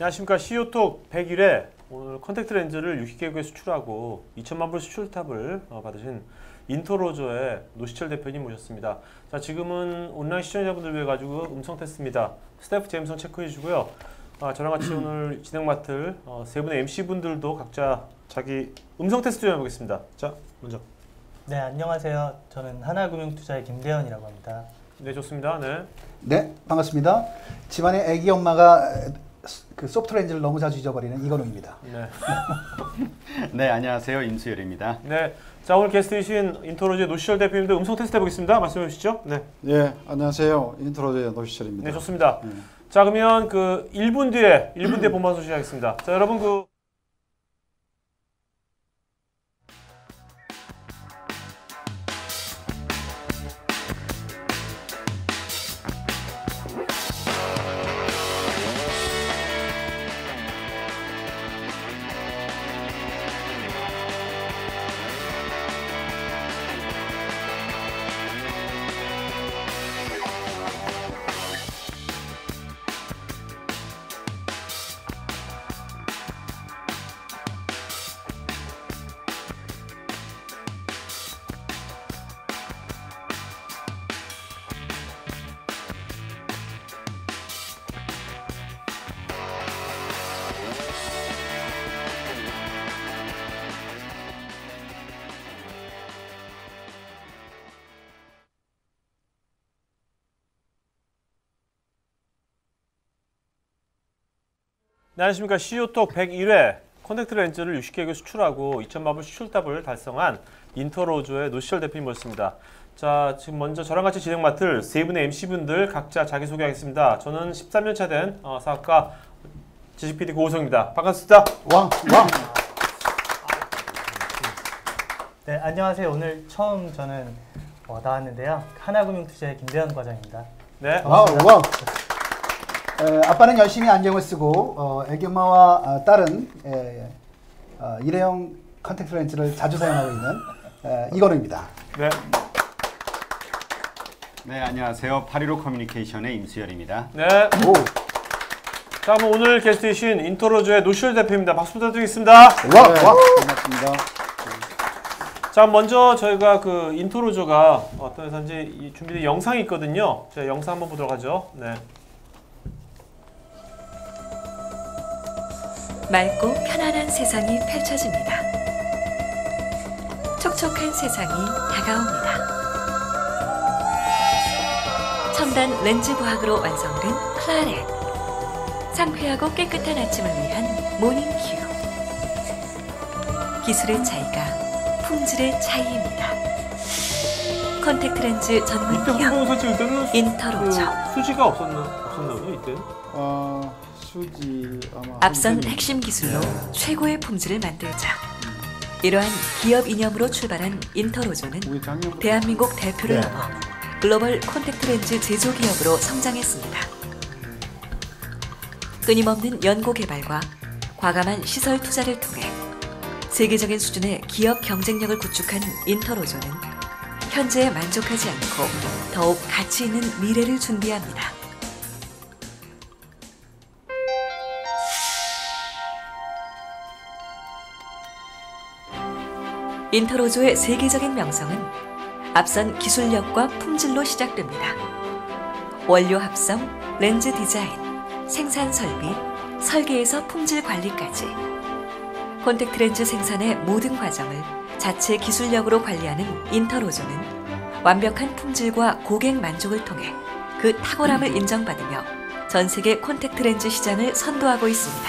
안녕하십니까. CEO톡 100일에 오늘 컨택트 렌즈를 60개국에 수출하고 2천만 불 수출탑을 받으신 인터로저의 노시철 대표님 모셨습니다. 자, 지금은 온라인 시청자분들 위해 가지고 음성 테스트입니다. 스태프 제 음성 체크해 주고요. 저랑 같이 오늘 진행 맡을 세 분의 MC분들도 각자 자기 음성 테스트 좀 해보겠습니다. 자, 먼저. 네, 안녕하세요. 저는 하나금융투자의 김대현이라고 합니다. 네, 좋습니다. 네. 네, 반갑습니다. 집안에 아기 엄마가 그 소프트 렌즈를 너무 자주 잊어버리는 이건우입니다. 네. 네, 안녕하세요. 임수열입니다. 네. 자, 오늘 게스트이신 인터로저의 노시철 대표님도 음성 테스트 해보겠습니다. 말씀해 주시죠. 네. 예, 안녕하세요. 인트로저의 노시철입니다. 네, 좋습니다. 자, 그러면 그 1분 뒤에 본방 소식하겠습니다. 자, 여러분 네, 안녕하십니까. CEO톡 101회 컨택트 렌즈를 60개국에 수출하고 2천만 불 수출탑을 달성한 인터로저의 노시철 대표님 모셨습니다. 자, 지금 먼저 저랑 같이 진행 맡을 세 분의 MC분들 각자 자기소개하겠습니다. 저는 13년차 된 사학과 GCPD 고우성입니다. 반갑습니다. 왕! 네, 안녕하세요. 오늘 처음 저는 나왔는데요. 하나금융투자의 김대현 과장입니다. 네. 왕! 아빠는 열심히 안경을 쓰고 아기 엄마와 딸은 일회용 컨택트 렌즈를 자주 사용하고 있는 이건우입니다. 네. 네, 안녕하세요. 815 커뮤니케이션의 임수열입니다. 네. 오! 자, 그럼 오늘 게스트이신 인터로저의 노시철 대표입니다. 박수 부탁드리겠습니다. 와! 반갑습니다. 자, 먼저 저희가 그 인터로저가 어떤 회사인지 준비된 영상이 있거든요. 제가 영상 한번 보도록 하죠. 네. 맑고 편안한 세상이 펼쳐집니다. 촉촉한 세상이 다가옵니다. 첨단 렌즈 과학으로 완성된 클라렌. 상쾌하고 깨끗한 아침을 위한 모닝 큐. 기술의 차이가 품질의 차이입니다. 컨택트 렌즈 전문 이때 기업 홍보에서 찍을 때는 인터로저. 수지가 없었나 보요 이때? 수지 아마 앞선 핵심 기술로 최고의 품질을 만들자. 이러한 기업 이념으로 출발한 인터로저는 우리 작년 대한민국 대표를 넘어 글로벌 콘택트 렌즈 제조 기업으로 성장했습니다. 끊임없는 연구 개발과 과감한 시설 투자를 통해 세계적인 수준의 기업 경쟁력을 구축한 인터로저는 현재에 만족하지 않고 더욱 가치 있는 미래를 준비합니다. 인터로저의 세계적인 명성은 앞선 기술력과 품질로 시작됩니다. 원료 합성, 렌즈 디자인, 생산 설비, 설계에서 품질 관리까지 콘택트 렌즈 생산의 모든 과정을 자체 기술력으로 관리하는 인터로저는 완벽한 품질과 고객 만족을 통해 그 탁월함을 인정받으며 전 세계 콘택트 렌즈 시장을 선도하고 있습니다.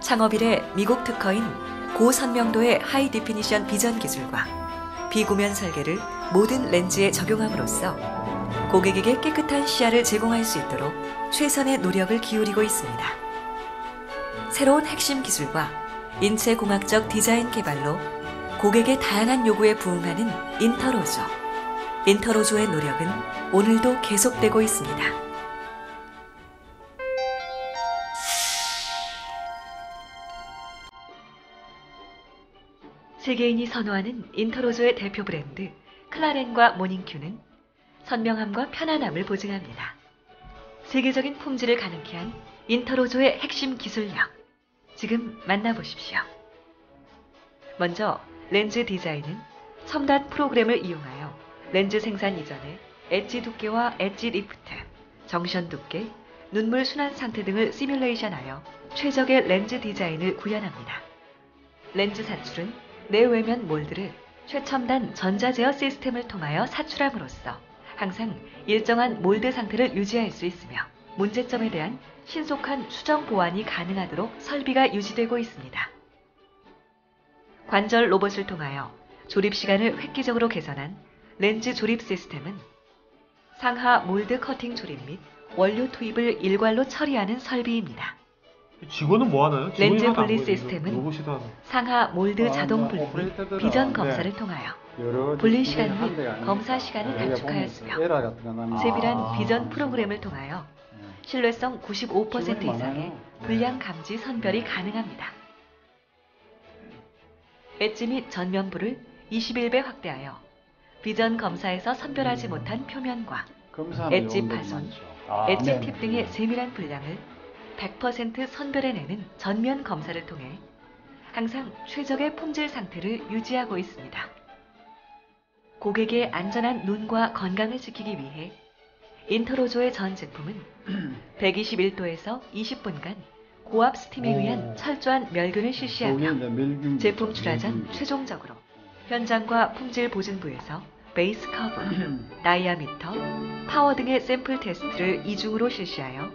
창업 이래 미국 특허인 고선명도의 하이 디피니션 비전 기술과 비구면 설계를 모든 렌즈에 적용함으로써 고객에게 깨끗한 시야를 제공할 수 있도록 최선의 노력을 기울이고 있습니다. 새로운 핵심 기술과 인체공학적 디자인 개발로 고객의 다양한 요구에 부응하는 인터로저. 인터로저의 노력은 오늘도 계속되고 있습니다. 세계인이 선호하는 인터로저의 대표 브랜드 클라렌과 모닝큐는 선명함과 편안함을 보증합니다. 세계적인 품질을 가능케 한 인터로조의 핵심 기술력. 지금 만나보십시오. 먼저 렌즈 디자인은 첨단 프로그램을 이용하여 렌즈 생산 이전에 엣지 두께와 엣지 리프트, 정션 두께, 눈물 순환 상태 등을 시뮬레이션하여 최적의 렌즈 디자인을 구현합니다. 렌즈 사출은 내외면 몰드를 최첨단 전자제어 시스템을 통하여 사출함으로써 항상 일정한 몰드 상태를 유지할 수 있으며 문제점에 대한 신속한 수정 보완이 가능하도록 설비가 유지되고 있습니다. 관절 로봇을 통하여 조립 시간을 획기적으로 개선한 렌즈 조립 시스템은 상하 몰드 커팅 조립 및 원료 투입을 일괄로 처리하는 설비입니다. 직원은 뭐 하나요? 렌즈 분리 시스템은 로봇이도 하나. 상하 몰드 자동 분리 및 오퍼레이터들은 비전 네. 검사를 통하여 여러 분리 중에 시간 한 및 대가 아닙니다. 검사 시간을 우리가 단축하였으며 보면 에라 같은 거 나면 세밀한 비전 프로그램을 통하여 신뢰성 95% 직원이 이상의 많아요. 불량 감지 선별이 가능합니다. 엣지 및 전면부를 21배 확대하여 비전 검사에서 선별하지 못한 표면과 검사하는 엣지 요원들이 파손, 많죠. 엣지 네네. 팁 등의 세밀한 불량을 100% 선별해내는 전면 검사를 통해 항상 최적의 품질 상태를 유지하고 있습니다. 고객의 안전한 눈과 건강을 지키기 위해 인터로조의 전 제품은 121도에서 20분간 고압 스팀에 의한 철저한 멸균을 거기에 실시하며 이제 멸균 제품 출하 전 최종적으로 현장과 품질 보증부에서 베이스 커브, 다이아미터, 파워 등의 샘플 테스트를 이중으로 실시하여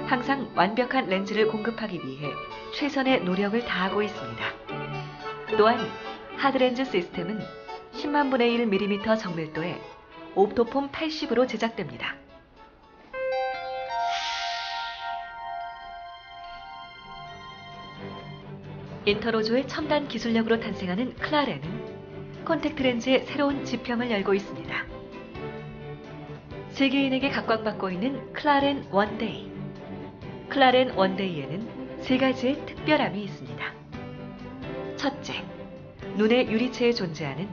항상 완벽한 렌즈를 공급하기 위해 최선의 노력을 다하고 있습니다. 또한 하드렌즈 시스템은 10만 분의 1mm 정밀도의 옵토폼 80으로 제작됩니다. 인터로조의 첨단 기술력으로 탄생하는 클라렌은 콘택트 렌즈의 새로운 지평을 열고 있습니다. 세계인에게 각광받고 있는 클라렌 원데이. 클라렌 원데이에는 세 가지의 특별함이 있습니다. 첫째, 눈의 유리체에 존재하는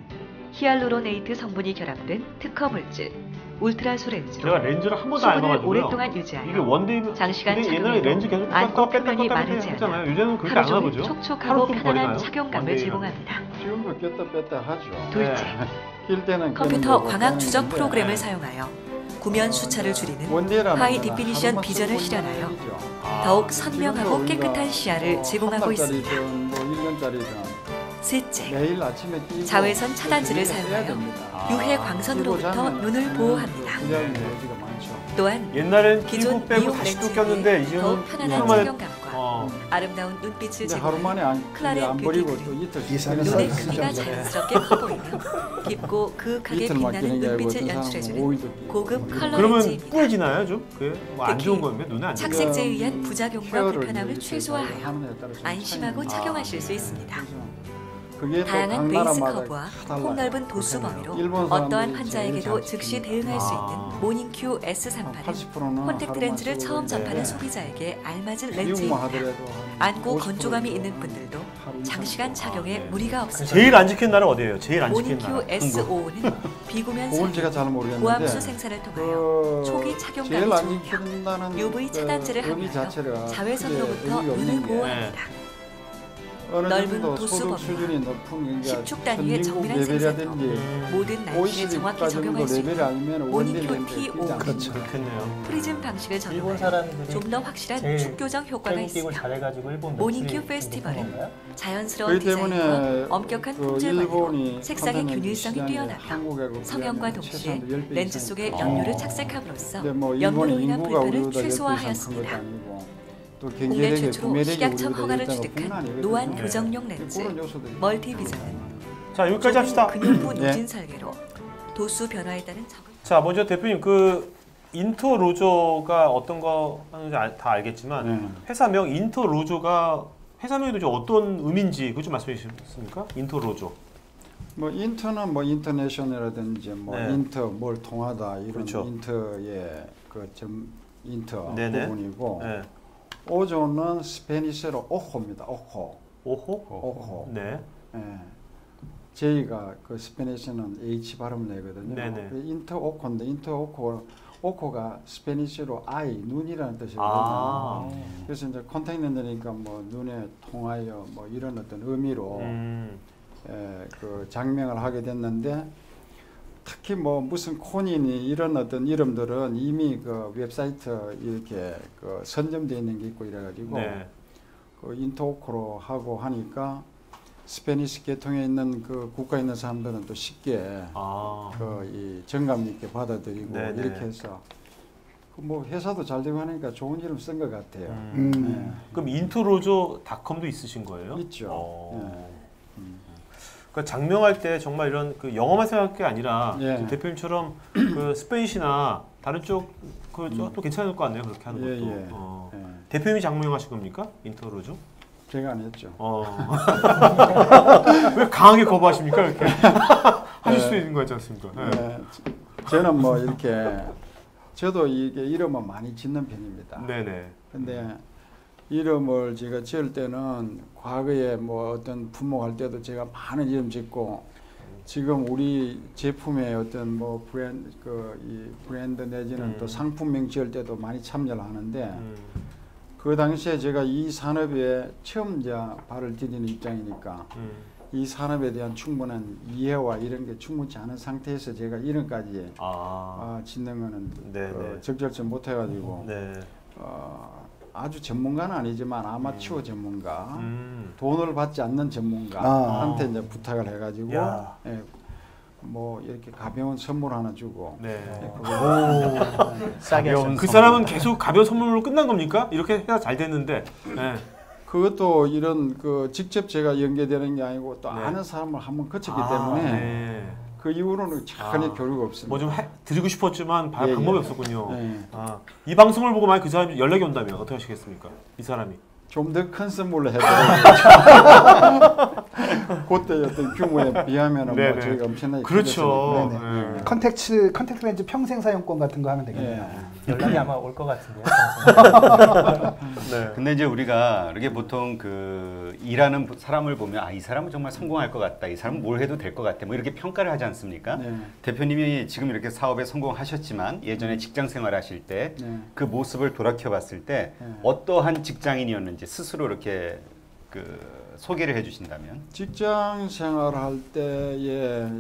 히알루로네이트 성분이 결합된 특허 물질 울트라소 렌즈로 제가 렌즈를 한 번도 안 수분을 봐가지고요. 오랫동안 이게 유지하여 원데이면 장시간 근데 옛날에 착용해도 렌즈 계속 안구 뺐다 표면이 뺐다 마르지 했잖아요. 않아 요새는 그렇게 하루 안 종일 하거죠. 촉촉하고 하루 좀 편안한 버리나요? 착용감을 원데이는. 제공합니다. 지금도 꼈다 뺐다 하죠. 둘째, 낄 때는 컴퓨터 껴는 광학 거고 추적 껴는 프로그램을 건데 사용하여 구면 수차를 줄이는 원데이라는 하이 거는 디피니션 하루만 비전을 쓰고 실현하여 있는 일이죠. 더욱 지금도 선명하고 우리가 깨끗한 시야를 제공하고 한 있습니다. 달짜리든 뭐 1년짜리든 셋째, 매일 아침에 끼고 자외선 차단제를 그걸 사용하여 빼야 됩니다. 유해 끼고 광선으로부터 자면 눈을 보호합니다. 분야의 에너지가 많죠. 또한 옛날엔 기존 끼고 빼고 미용 다시 또 렌즈에 꼈는데 더욱 이제는 편안한 한번에 착용감과 아름다운 눈빛을 근데 하루 만에 제공하는 안 클라렌 버리고 뷰티 또 그린. 이틀 이사는 눈의 네. 크기가 네. 자연스럽게 커 보이며 깊고 그윽하게 이틀 빛나는 맡기는 게 아니고 눈빛을 어떤 사람은 연출해주는 5일도 끼고 고급 컬러 그러면 렌즈입니다. 뿌얘지나요 좀? 그게 뭐안 특히 좋은 거면 눈에 안 좋은 착색제에 의한 부작용과 헤어를 불편함을 이렇게 최소화하여 하느냐에 따라서 좀 안심하고 차이가 착용하실 수 있습니다. 그래서 그게 또 다양한 각 베이스 나라마다 커브와 달라요. 폭넓은 도수 그렇겠네요. 범위로 일본 어떠한 사람들이 환자에게도 제일 잘 즉시 지킵니다. 대응할 수 아. 있는 모닝큐 S38은 80%는 콘택트 렌즈를 처음 접하는 네. 소비자에게 알맞은 미국만 렌즈입니다. 하더라도 안구 50% 건조감이 정도 있는 분들도 하루 이상 장시간 착용에 네. 무리가 없습니다. 제일 안 지킨 나라 어디예요? 제일 안 지킨 나라. 모닝큐 S55는 비구면 그건 제가 잘 고함수 모르겠는데 생산을 통하여 그 초기 착용감이 제일 안 좋으며 지킨다는 UV 차단제를 의미 함유하여 자체가 자외선으로부터 크게 의미가 눈을 없는 게 보호합니다. 어느 넓은 정도 도수 소득 범위와 수준이 높은 그러니까 10축 단위의 선진국 정밀한 레벨이라든지 모든 날씨에 정확히 OECD 적용할 수 레벨이 있는 아니면 모닝큐 원딜 T5 그렇죠. 그렇겠네요. 프리즘 방식을 일본 적용하여 사람들이 좀 더 확실한 제일 축교정 효과가 태국 끼고 있으며 잘해가지고 일본 모닝큐 매출이 좀 페스티벌은 높은 건가요? 자연스러운 그렇기 때문에 디자인과 엄격한 그 품질 관리로 일본이 색상의 컨텐츠 균일성이 시장에 뛰어나며 한국하고 성형과 비하면 동시에 최소한 10배 렌즈 이상이 속에 크죠. 연료를 착색함으로써 근데 뭐 연료로 일본의 인한 인구가 불편을 우리보다 10배 이상 큰 것도 최소화하였습니다. 아니고 또 국내 경제력이 최초로 구매력이 식약청 우리보다 허가를 10배가 취득한 뿐만 아니거든요. 노안 네. 교정용 렌즈 그런 요소들이 멀티비전은 자 여기까지 합시다. 근육부 예. 노진 설계로 도수 변화에 따른 적응. 자 먼저 대표님 그 인터로조가 어떤 거 하는지 다 알겠지만 네. 회사명 인터로조가 회사명이 도대체 어떤 의미인지 그거 좀 말씀해 주시겠습니까? 인터로조. 뭐 인터는 뭐 인터내셔널이라든지 뭐 네. 인터 뭘 통하다 이런 그렇죠. 인터의 그 인터 네네. 부분이고 네. 오조는 스페니쉬로 오호입니다. 오호. 오호. 오호. 네. 예. J가 그 스페니쉬는 H 발음을 내거든요. 네네. 그 인터 오코인데 인터 오코 오코가 스페니쉬로 아이, 눈이라는 뜻이거든요. 아. 그래서 이제 컨택 렌즈니까 뭐 눈에 통하여 뭐 이런 어떤 의미로 그 장명을 하게 됐는데, 특히 뭐 무슨 코니니 이런 어떤 이름들은 이미 그 웹사이트 이렇게 그 선점되어 있는 게 있고 이래가지고 네. 그 인터오코로 하고 하니까 스페니시 계통에 있는 그 국가에 있는 사람들은 또 쉽게 아. 그 이 정감 있게 받아들이고 네네. 이렇게 해서 그 뭐 회사도 잘 되고 하니까 좋은 이름 쓴 것 같아요. 그럼 인토로조닷컴도 있으신 거예요? 있죠. 어. 그러니까 장명할 때 정말 이런 그 영어만 생각할 게 아니라 예. 그 대표님처럼 그 스페니시나 다른 쪽 그쪽도 괜찮을 것 같네요. 그렇게 하는 예, 것도. 예. 어. 예. 대표님이 장명하신 겁니까? 인토로조? 제가 안 했죠. 왜 강하게 거부하십니까? 이렇게 하실 수 있는 거지 않습니까? 네. 네. 저는 뭐 이렇게 저도 이게 이름을 많이 짓는 편입니다. 네네. 근데 이름을 제가 지을 때는 과거에 뭐 어떤 품목할 때도 제가 많은 이름 짓고, 지금 우리 제품의 어떤 뭐 브랜드 이 브랜드 내지는 또 상품명 지을 때도 많이 참여를 하는데, 그 당시에 제가 이 산업에 처음 이제 발을 디디는 입장이니까 이 산업에 대한 충분한 이해와 이런 게 충분치 않은 상태에서 제가 이름까지 짓는 거는 적절치 못해가지고 네. 아주 전문가는 아니지만 아마추어 전문가, 돈을 받지 않는 전문가한테 이제 부탁을 해가지고 예, 뭐 이렇게 가벼운 선물 하나 주고. 네. 싸게 하셨네. 그 사람은 계속 가벼운 선물로 끝난 겁니까? 이렇게 해야 잘 됐는데. 네. 그것도 이런 그 직접 제가 연계되는 게 아니고 또 네. 아는 사람을 한번 거쳤기 때문에 네. 그 이후로는 전혀 교류가 없습니다. 뭐 좀 드리고 싶었지만 예, 방법이 예. 없었군요. 네. 이 방송을 보고 만약 그 사람이 연락이 온다면 어떻게 하시겠습니까? 이 사람이. 좀 더 큰 선물로 해드려요. 그때 어떤 규모에 비하면은 뭐 저희가 엄청나게 그렇죠. 네네. 컨택트 렌즈 평생 사용권 같은 거 하면 되겠네요. 연락이 아마 올 것 같은데요. 네. 근데 이제 우리가 이렇게 보통 그 일하는 사람을 보면 이 사람은 정말 성공할 것 같다. 이 사람은 뭘 해도 될 것 같아. 뭐 이렇게 평가를 하지 않습니까? 네. 대표님이 지금 이렇게 사업에 성공하셨지만 예전에 직장 생활하실 때 그 모습을 돌이켜 봤을 때 어떠한 직장인이었는지 스스로 이렇게 그 소개를 해 주신다면. 직장 생활할 때에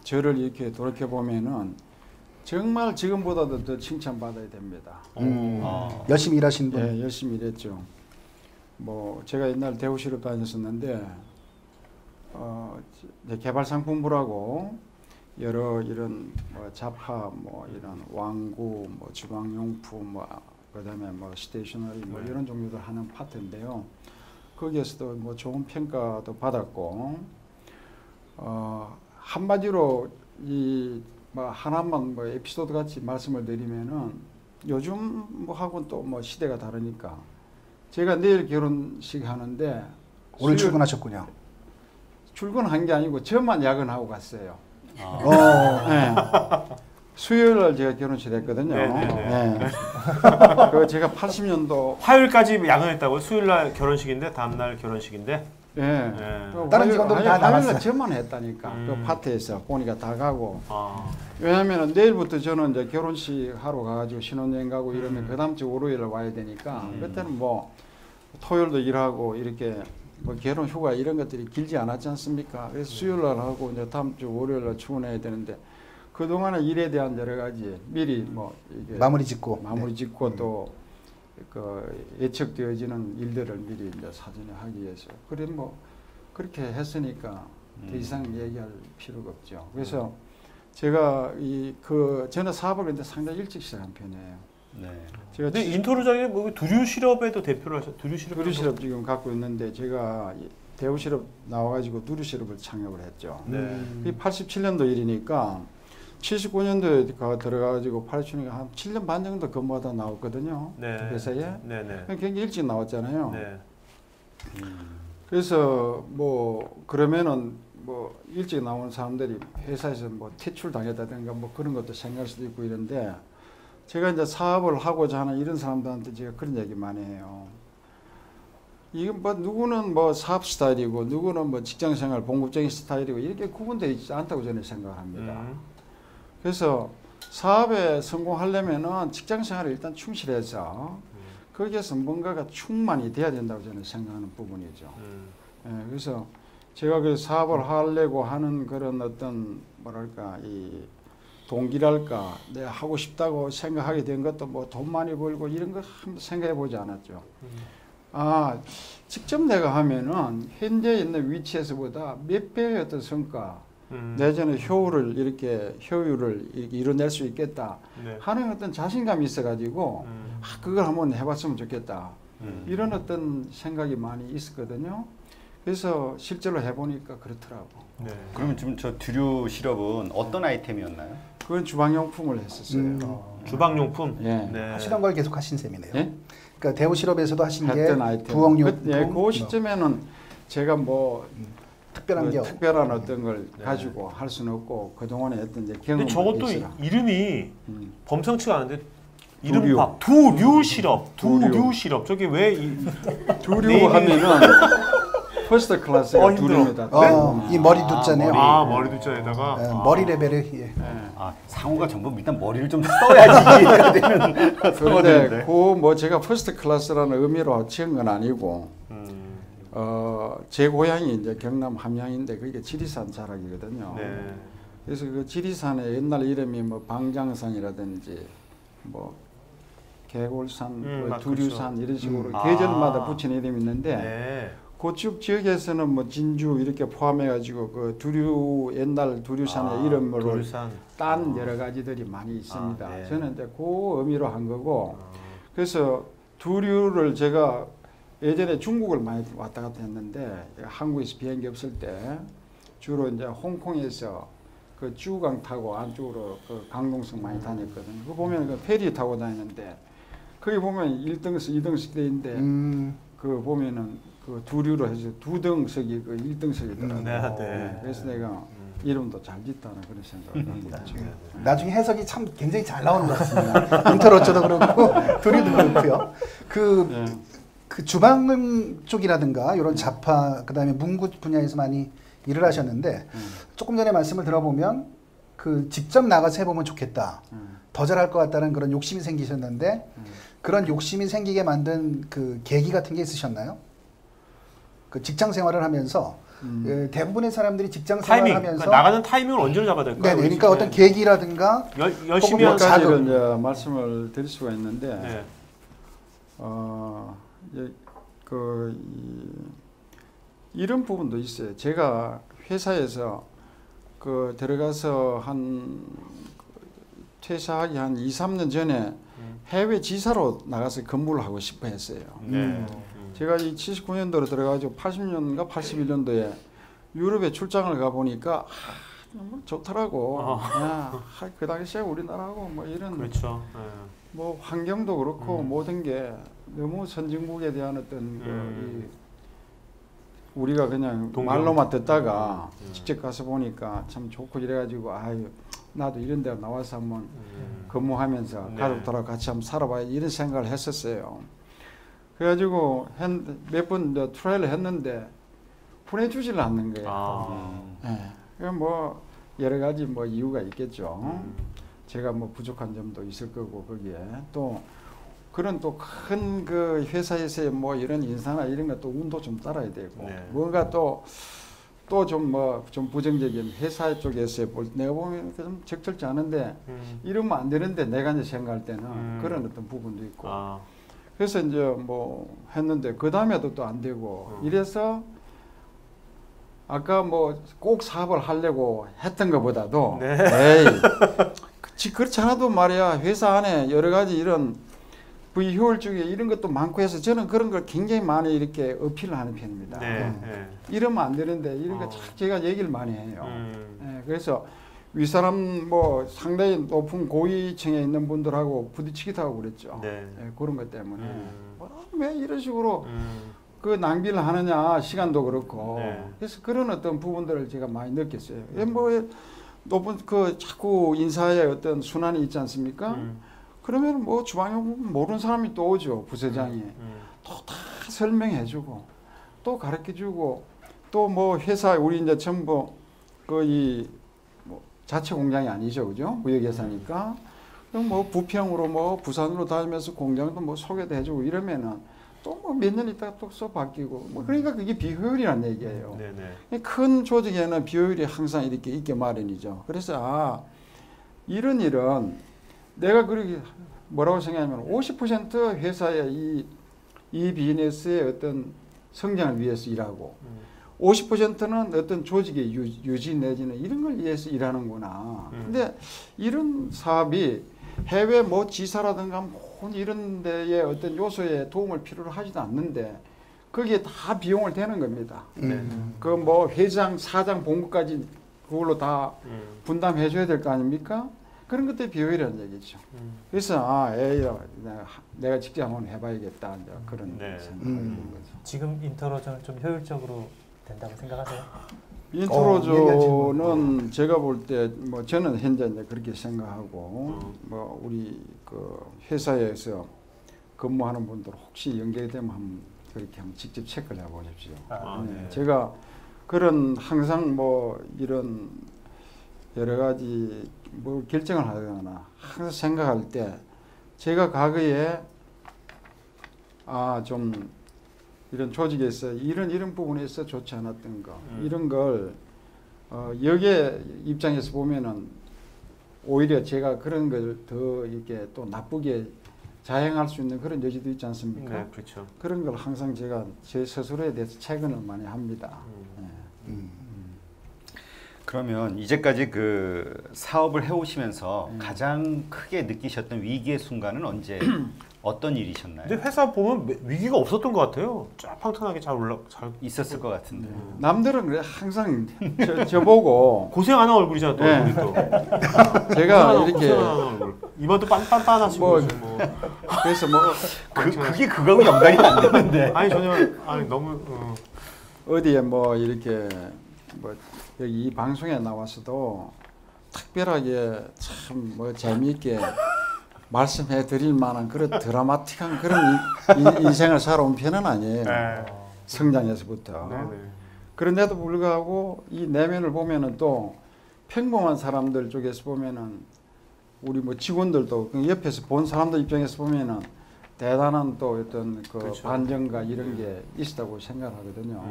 저를 이렇게 돌이켜 보면은 정말 지금보다도 더 칭찬받아야 됩니다. 열심히 일하신 분. 예, 열심히 일했죠. 뭐 제가 옛날 대우실업 다녔었는데 개발상품부라고 여러 이런 뭐 자파, 뭐 이런 왕구, 뭐 주방용품, 뭐 그다음에 뭐 스테이셔너리 뭐 이런 종류들 하는 파트인데요. 거기에서도 뭐 좋은 평가도 받았고, 한마디로 뭐 하나만 뭐 에피소드 같이 말씀을 드리면은 요즘 뭐 하고는 또 뭐 시대가 다르니까 제가 내일 결혼식 하는데 오늘 출근하셨군요. 출근한 게 아니고 저만 야근하고 갔어요. 네. 수요일 날 제가 결혼식 했거든요. 네. 그 제가 80년도 화요일까지 야근했다고요? 수요일 날 결혼식인데 다음 날 결혼식인데. 예. 다른 직원들은 다 화요일 나갔어요. 날 저만 했다니까. 그 파트에서 보니까 다 가고. 아. 왜냐하면 내일부터 저는 이제 결혼식 하러 가가지고 신혼여행 가고 이러면 그 다음 주 월요일 날 와야 되니까 그때는 뭐 토요일도 일하고 이렇게 뭐 결혼 휴가 이런 것들이 길지 않았지 않습니까? 그래서 수요일 날 하고 이제 다음 주 월요일 날 출근해야 되는데 그 동안에 일에 대한 여러 가지 미리 뭐 이게 마무리 짓고 또 그 예측되어지는 일들을 미리 이제 사전에 하기 위해서 그래 뭐 그렇게 했으니까 더 이상 얘기할 필요가 없죠. 그래서 제가 저는 사업을 근데 상당히 일찍 시작한 편이에요. 네. 제가 근데 인토로장에 뭐 두류실업에도 대표를 하셨. 두류실업 지금 갖고 있는데 제가 대우실업 나와가지고 누리실업을 창업을 했죠. 네. 87년도 일이니까 79년도에 들어가가지고 87년에 한 7년 반 정도 근무하다 나왔거든요. 네. 회사에. 네네. 굉장히 일찍 나왔잖아요. 네. 그래서 뭐 그러면은 뭐 일찍 나온 사람들이 회사에서 뭐 퇴출 당했다든가 뭐 그런 것도 생각할 수도 있고 이런데 제가 이제 사업을 하고자 하는 이런 사람들한테 제가 그런 얘기 많이 해요. 이게 뭐 누구는 뭐 사업 스타일이고 누구는 뭐 직장생활 본급적인 스타일이고 이렇게 구분되어 있지 않다고 저는 생각합니다. 그래서 사업에 성공하려면은 직장 생활에 일단 충실해서 거기에서 뭔가가 충만이 돼야 된다고 저는 생각하는 부분이죠. 예, 그래서 제가 그 사업을 하려고 하는 그런 어떤 뭐랄까 이 동기랄까 내가 하고 싶다고 생각하게 된 것도 뭐 돈 많이 벌고 이런 거 한번 생각해 보지 않았죠. 아 직접 내가 하면은 현재 있는 위치에서보다 몇 배의 어떤 성과 내지는 효율을 이렇게 이뤄낼 수 있겠다 네. 하는 어떤 자신감이 있어가지고 아, 그걸 한번 해봤으면 좋겠다 이런 어떤 생각이 많이 있었거든요. 그래서 실제로 해보니까 그렇더라고. 네. 그러면 지금 저 두류 시럽은 어떤 아이템이었나요? 그건 주방용품을 했었어요. 주방용품. 예. 네. 하시던 걸 계속 하신 셈이네요. 예? 그러니까 대우 시럽에서도 하신 게 했던 아이템. 부엌용품, 예, 그 시점에는 제가 뭐 특별한 게 특별한 어떤 걸 네. 가지고 할 수는 없고 그 동안에 했던 이제 근데 경험이 저것도 있어라. 이름이 범상치가 않은데 이름 두류. 봐. 두류 시럽. 두류. 두류 시럽. 저게 왜 이 두류 네이밍- 하면은 퍼스트 클래스가 힘들어. 두류입니다. 이 머리 두자네요. 머리 두자에다가 예, 머리 레벨을 예. 아, 상호가 전부 일단 머리를 좀 써야지 이해가 되는 그런데 상호들인데. 그 뭐 제가 퍼스트 클래스라는 의미로 지은 건 아니고 제 고향이 이제 경남 함양인데 그게 지리산 자락이거든요. 네. 그래서 그 지리산의 옛날 이름이 뭐 방장산이라든지 뭐 개골산, 뭐 맞죠. 두류산 이런 식으로 아. 계절마다 붙인 이름이 있는데 네. 그쪽 지역에서는 뭐 진주 이렇게 포함해가지고 그 두류 옛날 두류산의 이름으로 두류산. 딴 여러 가지들이 많이 있습니다. 네. 저는 이제 그 의미로 한 거고 그래서 두류를 제가 예전에 중국을 많이 왔다 갔다 했는데 한국에서 비행기 없을 때 주로 이제 홍콩에서 그 주강 타고 안쪽으로 그 강동성 많이 다녔거든요. 그 보면 그 페리 타고 다니는데 거기 보면 1등석, 2등석 돼 있는데 그 보면은 그 두류로 해서 2등석이 그 1등석이더라고요. 네. 그래서 내가 이름도 잘 짓다는 그런 생각을 합니다. 나중에 해석이 참 굉장히 잘 나오는 것 같습니다. 인터로처도 그렇고 두류도 그렇고요. 그 주방 쪽이라든가 이런 자파 그다음에 문구 분야에서 많이 일을 하셨는데 조금 전에 말씀을 들어보면 그 직접 나가서 해보면 좋겠다. 더 잘할 것 같다는 그런 욕심이 생기셨는데 그런 욕심이 생기게 만든 그 계기 같은 게 있으셨나요? 그 직장 생활을 하면서 대부분의 사람들이 직장 타이밍. 생활하면서 그러니까 나가는 타이밍을 언제로 잡아야 될까요? 네, 그러니까 어떤 계기라든가 열심히 뭐 하는 자- 가지를 이제 말씀을 드릴 수가 있는데 네. 이제 이런 부분도 있어요. 제가 회사에서 그 들어가서 퇴사하기 한 2, 3년 전에 해외 지사로 나가서 근무를 하고 싶어 했어요. 네. 제가 이 79년도로 들어가지고 80년인가 81년도에 유럽에 출장을 가보니까 너무 좋더라고. 야, 그 당시에 우리나라하고 뭐 이런 그렇죠. 뭐 환경도 그렇고 모든 게 너무 선진국에 대한 어떤 우리가 그냥 동경. 말로만 듣다가 직접 가서 보니까 참 좋고 이래가지고 아유 나도 이런 데 나와서 한번 근무하면서 네. 가족들하고 같이 한번 살아봐야 이런 생각을 했었어요. 그래가지고 몇 번 트라이를 했는데 보내주질 않는 거예요. 예. 뭐 여러 가지 뭐 이유가 있겠죠. 제가 뭐 부족한 점도 있을 거고 거기에 또 그런 또 큰 그 회사에서의 뭐 이런 인사나 이런 것도 운도 좀 따라야 되고 네. 뭔가 또 좀 뭐 좀 부정적인 회사 쪽에서 내가 보면 좀 적절치 않은데 이러면 안 되는데 내가 이제 생각할 때는 그런 어떤 부분도 있고 그래서 이제 뭐 했는데 그 다음에도 또 안 되고 이래서 아까 뭐 꼭 사업을 하려고 했던 것보다도 에이 그렇지 않아도 말이야 회사 안에 여러 가지 이런 비효율적인 이런 것도 많고 해서 저는 그런 걸 굉장히 많이 이렇게 어필을 하는 편입니다. 이러면 안 되는데 이런 거 제가 얘기를 많이 해요. 그래서 윗사람 뭐 상당히 높은 고위층에 있는 분들하고 부딪히기도 하고 그랬죠. 그런 것 때문에 왜 이런 식으로 그 낭비를 하느냐 시간도 그렇고 그래서 그런 어떤 부분들을 제가 많이 느꼈어요. 뭐 높은 그 자꾸 인사의 어떤 순환이 있지 않습니까? 그러면 뭐 주방용 모르는 사람이 또 오죠 부서장이 또 다 설명해주고 또 가르쳐주고 또 뭐 회사 우리 이제 전부 거의 뭐 자체 공장이 아니죠, 그죠? 무역회사니까. 그럼 뭐 부평으로 뭐 부산으로 다니면서 공장도 뭐 소개도 해주고 이러면은 또 뭐 몇 년 있다가 또 바뀌고 뭐 그러니까 그게 비효율이라는 얘기예요. 네네. 큰 조직에는 비효율이 항상 이렇게 있게 마련이죠. 그래서 이런 일은 내가 그렇게 뭐라고 생각하면 50% 회사의 이 비즈니스의 어떤 성장을 위해서 일하고 50%는 어떤 조직의 유지 내지는 이런 걸 위해서 일하는구나. 근데 이런 사업이 해외 뭐 지사라든가 뭐 이런 데에 어떤 요소에 도움을 필요로 하지도 않는데 거기에 다 비용을 대는 겁니다. 그 뭐 회장, 사장, 본부까지 그걸로 다 분담해 줘야 될 거 아닙니까? 그런 것들이 비효율이라는 얘기죠. 그래서 에이야 내가 직접 한번 해봐야겠다 이제 그런 생각이 드는 거죠. 지금 인터로저는 좀 효율적으로 된다고 생각하세요? 인트로저는 제가 볼 때 뭐 저는 현재 이제 그렇게 생각하고 뭐 우리 그 회사에서 근무하는 분들 혹시 연계되면 한번 그렇게 한번 직접 체크를 해보십시오. 네. 제가 그런 항상 뭐 이런 여러 가지 뭐 결정을 하거나 항상 생각할 때 제가 과거에 좀 이런 조직에서 이런 부분에서 좋지 않았던 거 이런 걸 여기에 입장에서 보면은 오히려 제가 그런 걸 더 이렇게 또 나쁘게 자행할 수 있는 그런 여지도 있지 않습니까? 네, 그렇죠. 그런 걸 항상 제가 제 스스로에 대해서 체크를 많이 합니다. 그러면 이제까지 그 사업을 해오시면서 가장 크게 느끼셨던 위기의 순간은 언제 어떤 일이셨나요? 근데 회사 보면 위기가 없었던 것 같아요. 쫙 평탄하게 잘 있었을 것 같은데. 남들은 그래 항상 저보고 고생 안 한 얼굴이잖아 또 네. 얼굴이 또. 제가 이렇게 고생 안 한 얼굴. 이마도 빤빤하시고 뭐. 그래서 뭐 그게 그거하고 연관이 안 되는데. 아니 전혀 너무 어디에 뭐 이렇게 뭐 여기 이 방송에 나와서도 특별하게 참 뭐 재미있게 말씀해 드릴 만한 그런 드라마틱한 그런 인생을 살아온 편은 아니에요. 네. 성장에서부터. 네네. 그런데도 불구하고 이 내면을 보면은 또 평범한 사람들 쪽에서 보면은 우리 뭐 직원들도 그 옆에서 본 사람들 입장에서 보면은 대단한 또 어떤 그 그렇죠. 반전과 이런 게 있다고 생각하거든요.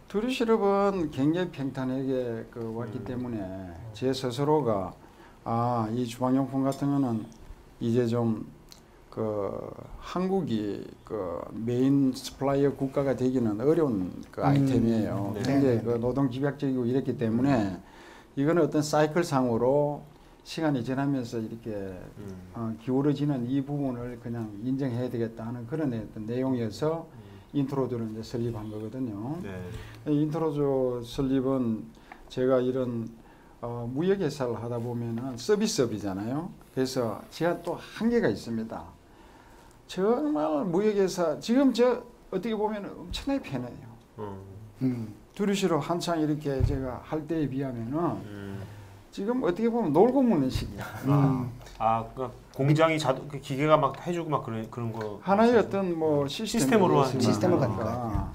두류실업은 굉장히 평탄하게 왔기 때문에 제 스스로가 이 주방용품 같은 거는 이제 좀 한국이 메인 스플라이어 국가가 되기는 어려운 아이템이에요. 네. 굉장히 노동 집약적이고 이랬기 때문에 이거는 어떤 사이클 상으로 시간이 지나면서 이렇게 기울어지는 이 부분을 그냥 인정해야 되겠다 하는 그런 어떤 내용이어서 인트로저를 이제 설립한 거거든요. 네. 인트로저 설립은 제가 이런 무역회사를 하다 보면은 서비스업이잖아요. 그래서 제가 또 한계가 있습니다. 정말 무역회사 지금 어떻게 보면 엄청나게 편해요. 두루시로 한창 이렇게 제가 할 때에 비하면은 지금 어떻게 보면 놀고 먹는 시기야. 그러니까 공장이 그 기계가 막 해주고 막 그런 거. 하나의 어떤 뭐 시스템으로 하는 시스템을 가니까.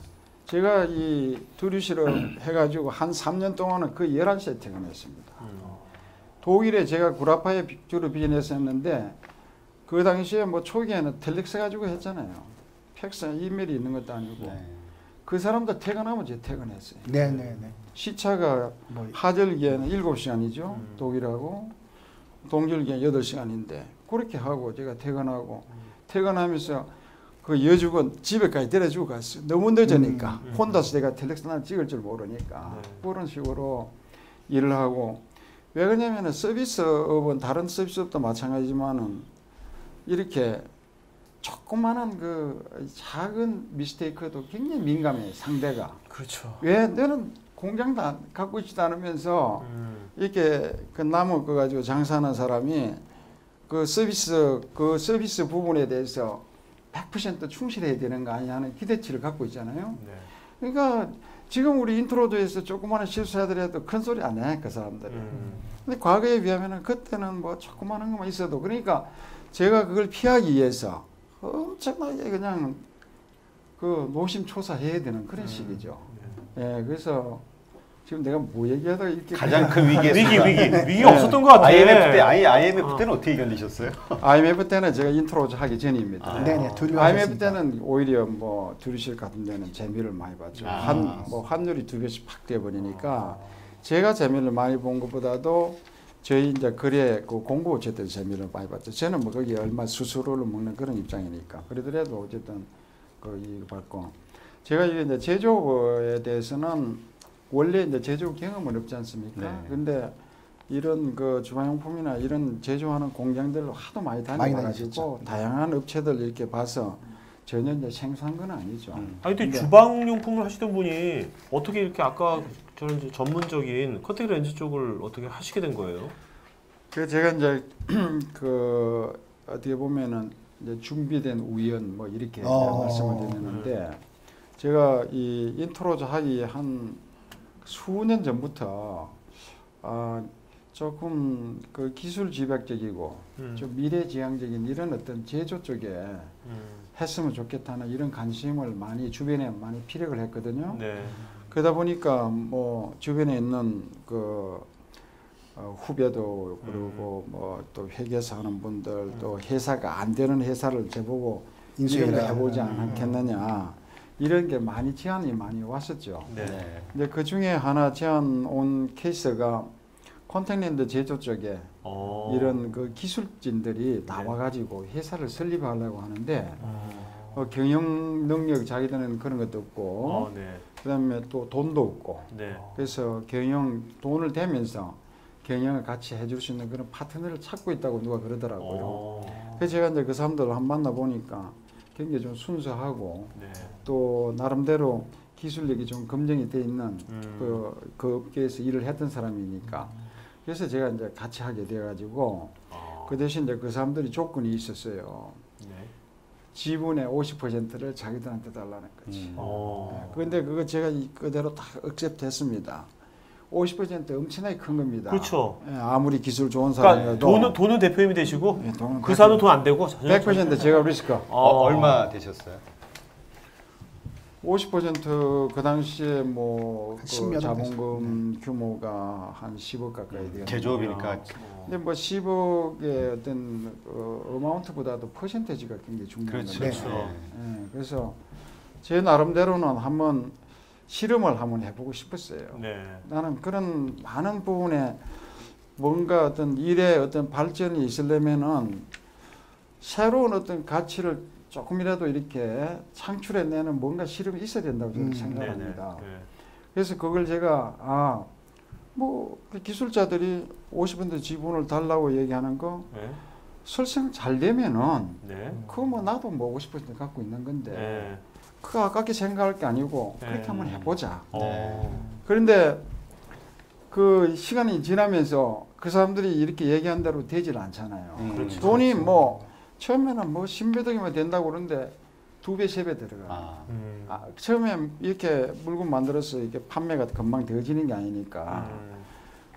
제가 이 두루시를 해가지고 한 3년 동안은 거의 11시에 퇴근했습니다. 독일에 제가 구라파에 주로 비즈니스 했는데 그 당시에 뭐 초기에는 텔렉스 가지고 했잖아요. 팩스 이메일이 있는 것도 아니고. 네. 그 사람도 퇴근하면 제가 퇴근했어요. 네네네. 시차가 뭐, 하절기에는 7시간이죠. 독일하고 동절기에 8시간인데 그렇게 하고 제가 퇴근하고 퇴근하면서 그 여직원 집에까지 데려주고 갔어요. 너무 늦으니까 혼자서 제가 텔렉스나 찍을 줄 모르니까 그런 식으로 일을 하고 왜 그러냐면은 서비스업은 다른 서비스업도 마찬가지지만은 이렇게 조그마한 그 작은 미스테이크도 굉장히 민감해요. 상대가. 그렇죠. 왜 너는 공장도 갖고 있지도 않으면서 이렇게 그 나무 거 가지고 장사하는 사람이 그 서비스 부분에 대해서 100% 충실해야 되는 거 아니냐 하는 기대치를 갖고 있잖아요. 네. 그러니까 지금 우리 인트로드에서 조그마한 실수하더라도 큰 소리 안 해, 그 사람들은. 근데 과거에 비하면은 그때는 뭐 조그마한 것만 있어도 그러니까 제가 그걸 피하기 위해서 엄청나게 그냥 그 노심초사해야 되는 그런 식이죠. 예, 그래서 지금 내가 뭐 얘기하다가 이렇게 가장 큰 위기에 위기 없었던 것 같아. IMF 때는 어떻게 견디셨어요? IMF 때는 제가 인트로 하기 전입니다. 네네, 두려워하셨습니다. IMF 때는 오히려 뭐 들으실 같은 데는 재미를 많이 봤죠. 환율이 2배씩 팍 뛰어버리니까 제가 재미를 많이 본 것보다도 저희 이제 거래 그 공부 어쨌든 재미를 많이 봤죠. 저는 뭐 거기 얼마 수수료를 먹는 그런 입장이니까 그러더라도 어쨌든 그 이익을 받고 제가 이제 제조업에 대해서는 원래 이제 제조업 경험은 없지 않습니까? 네. 근데 이런 그 주방용품이나 이런 제조하는 공장들을 하도 많이 다녀가지고 다양한 업체들 이렇게 봐서 전혀 이제 생소한 건 아니죠. 아니 근데 주방용품을 하시던 분이 어떻게 이렇게 아까 저는 이제 전문적인 컨택트 렌즈 쪽을 어떻게 하시게 된 거예요? 그 제가 이제 그 어떻게 보면은 이제 준비된 우연 뭐 이렇게 말씀을 드리는데 제가 이 인트로즈 하기 한 수년 전부터 조금 그 기술 집약적이고 좀 미래지향적인 이런 어떤 제조 쪽에 했으면 좋겠다는 이런 관심을 많이 주변에 많이 피력을 했거든요. 네. 그러다 보니까 뭐 주변에 있는 그 후배도 그러고 뭐 또 회계사 하는 분들 또 회사가 안 되는 회사를 제보고 이런 거 해보지 않겠느냐 이런 게 많이 제안이 많이 왔었죠. 네. 근데 그 중에 하나 제안 온 케이스가 콘택트렌즈 제조 쪽에 이런 그 기술진들이 나와가지고 회사를 설립하려고 하는데 경영 능력 자기들은 그런 것도 없고 그다음에 또 돈도 없고 그래서 돈을 대면서 경영을 같이 해줄 수 있는 그런 파트너를 찾고 있다고 누가 그러더라고요. 그래서 제가 이제 그 사람들을 한 만나 보니까 굉장히 좀 순수하고 또 나름대로 기술력이 좀 검증이 돼 있는 그 업계에서 일을 했던 사람이니까 그래서 제가 이제 같이 하게 돼가지고 그 대신 이제 그 사람들이 조건이 있었어요. 지분의 50%를 자기들한테 달라는 거지. 그런데 그거 제가 그대로 다 억셉했습니다. 50% 엄청나게 큰 겁니다. 그렇죠. 예, 아무리 기술 좋은 그러니까 사람이라도 돈은 대표님이 되시고 예, 그 사람은 돈 안 되고 100% 제가 리스크. 얼마 되셨어요? 50% 그 당시에 뭐그 10몇 자본금 규모가 한 10억 가까이 되거든요. 제조업이니까. 근데 뭐 10억의 어떤 어마운트보다도 퍼센테이지가 굉장히 중요한 그렇죠. 건데. 그렇죠. 예, 그래서 제 나름대로는 한번 실험을 한번 해보고 싶었어요. 나는 그런 많은 부분에 뭔가 어떤 일의 어떤 발전이 있으려면은 새로운 어떤 가치를 조금이라도 이렇게 창출해내는 뭔가 실험이 있어야 된다고 저는 생각합니다. 그래서 그걸 제가 뭐 기술자들이 50% 지분을 달라고 얘기하는 거 설정 잘 되면은 그거 뭐 나도 뭐 50% 갖고 있는 건데 그거 아깝게 생각할 게 아니고 그렇게 한번 해보자. 그런데 그 시간이 지나면서 그 사람들이 이렇게 얘기한 대로 되질 않잖아요. 돈이 뭐 처음에는 뭐 10몇 억이면 된다고 그러는데 2배, 3배 들어가. 처음에 이렇게 물건 만들어서 이렇게 판매가 금방 되어지는 게 아니니까.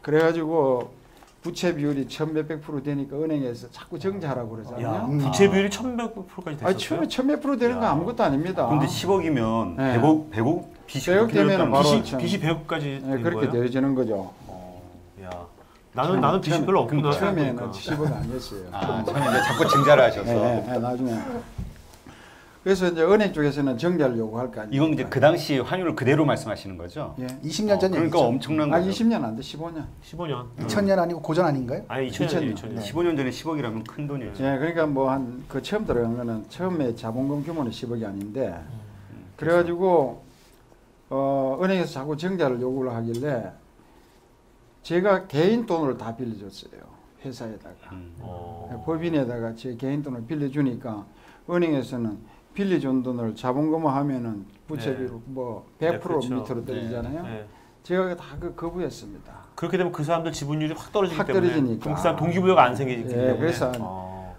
그래가지고 부채 비율이 1000몇백 % 되니까 은행에서 자꾸 정지하라고 그러잖아요. 부채 비율이 1100%까지 됐어요. 처음에 1000몇 % 되는 건 아무것도 아닙니다. 근데 10억이면 100억 빚이 100억 되면 바로 빚이 100억까지 된 그렇게 거예요? 되어지는 거죠. 나는 빚이 별로 없구나. 처음에는 10억 아니었어요. 처음에 이제 자꾸 증자를 하셔서. 나중에. 그래서 이제 은행 쪽에서는 정자를 요구할 거 아니에요. 이건 이제 그 당시 환율을 그대로 말씀하시는 거죠? 20년 전 그러니까 얘기죠. 엄청난 거죠. 20년 안 돼, 15년. 15년. 2000년 아니고 고전 아닌가요? 아니 2000년. 15년 전에 10억이라면 큰 돈이죠. 그러니까 뭐 한 그 처음 들어간 거는 처음에 자본금 규모는 10억이 아닌데 그래가지고 은행에서 자꾸 정자를 요구를 하길래 제가 개인 돈을 다 빌려줬어요. 회사에다가. 법인에다가 제 개인 돈을 빌려주니까 은행에서는 빌려준 돈을 자본금화하면은 부채비로 뭐 100% 밑으로 떨어지잖아요. 제가 다 거부했습니다. 그렇게 되면 그 사람들 지분율이 확 떨어지기 확 때문에 떨어지니까. 그럼 그 사람 동기부여가 안 생기기 때문에. 그래서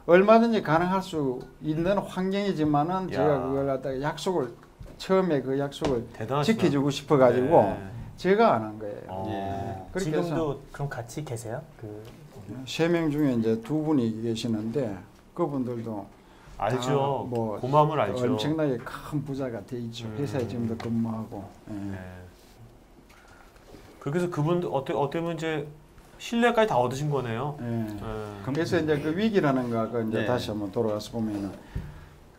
얼마든지 가능할 수 있는 환경이지만은 제가 그걸 갖다가 약속을 처음에 그 약속을 대단하시다. 지켜주고 싶어가지고 제가 안 한 거예요. 그렇게 해서 지금도 그럼 같이 계세요? 그 3명 중에 이제 2분이 계시는데 그분들도 알죠. 뭐 고마움을 알죠. 엄청나게 큰 부자가 돼 있죠. 회사에 지금도 근무하고. 그래서 그분 어떻게 보면 이제 신뢰까지 다 얻으신 거네요. 예. 예. 그래서 이제 그 위기라는 거 이제 네. 다시 한번 돌아가서 보면은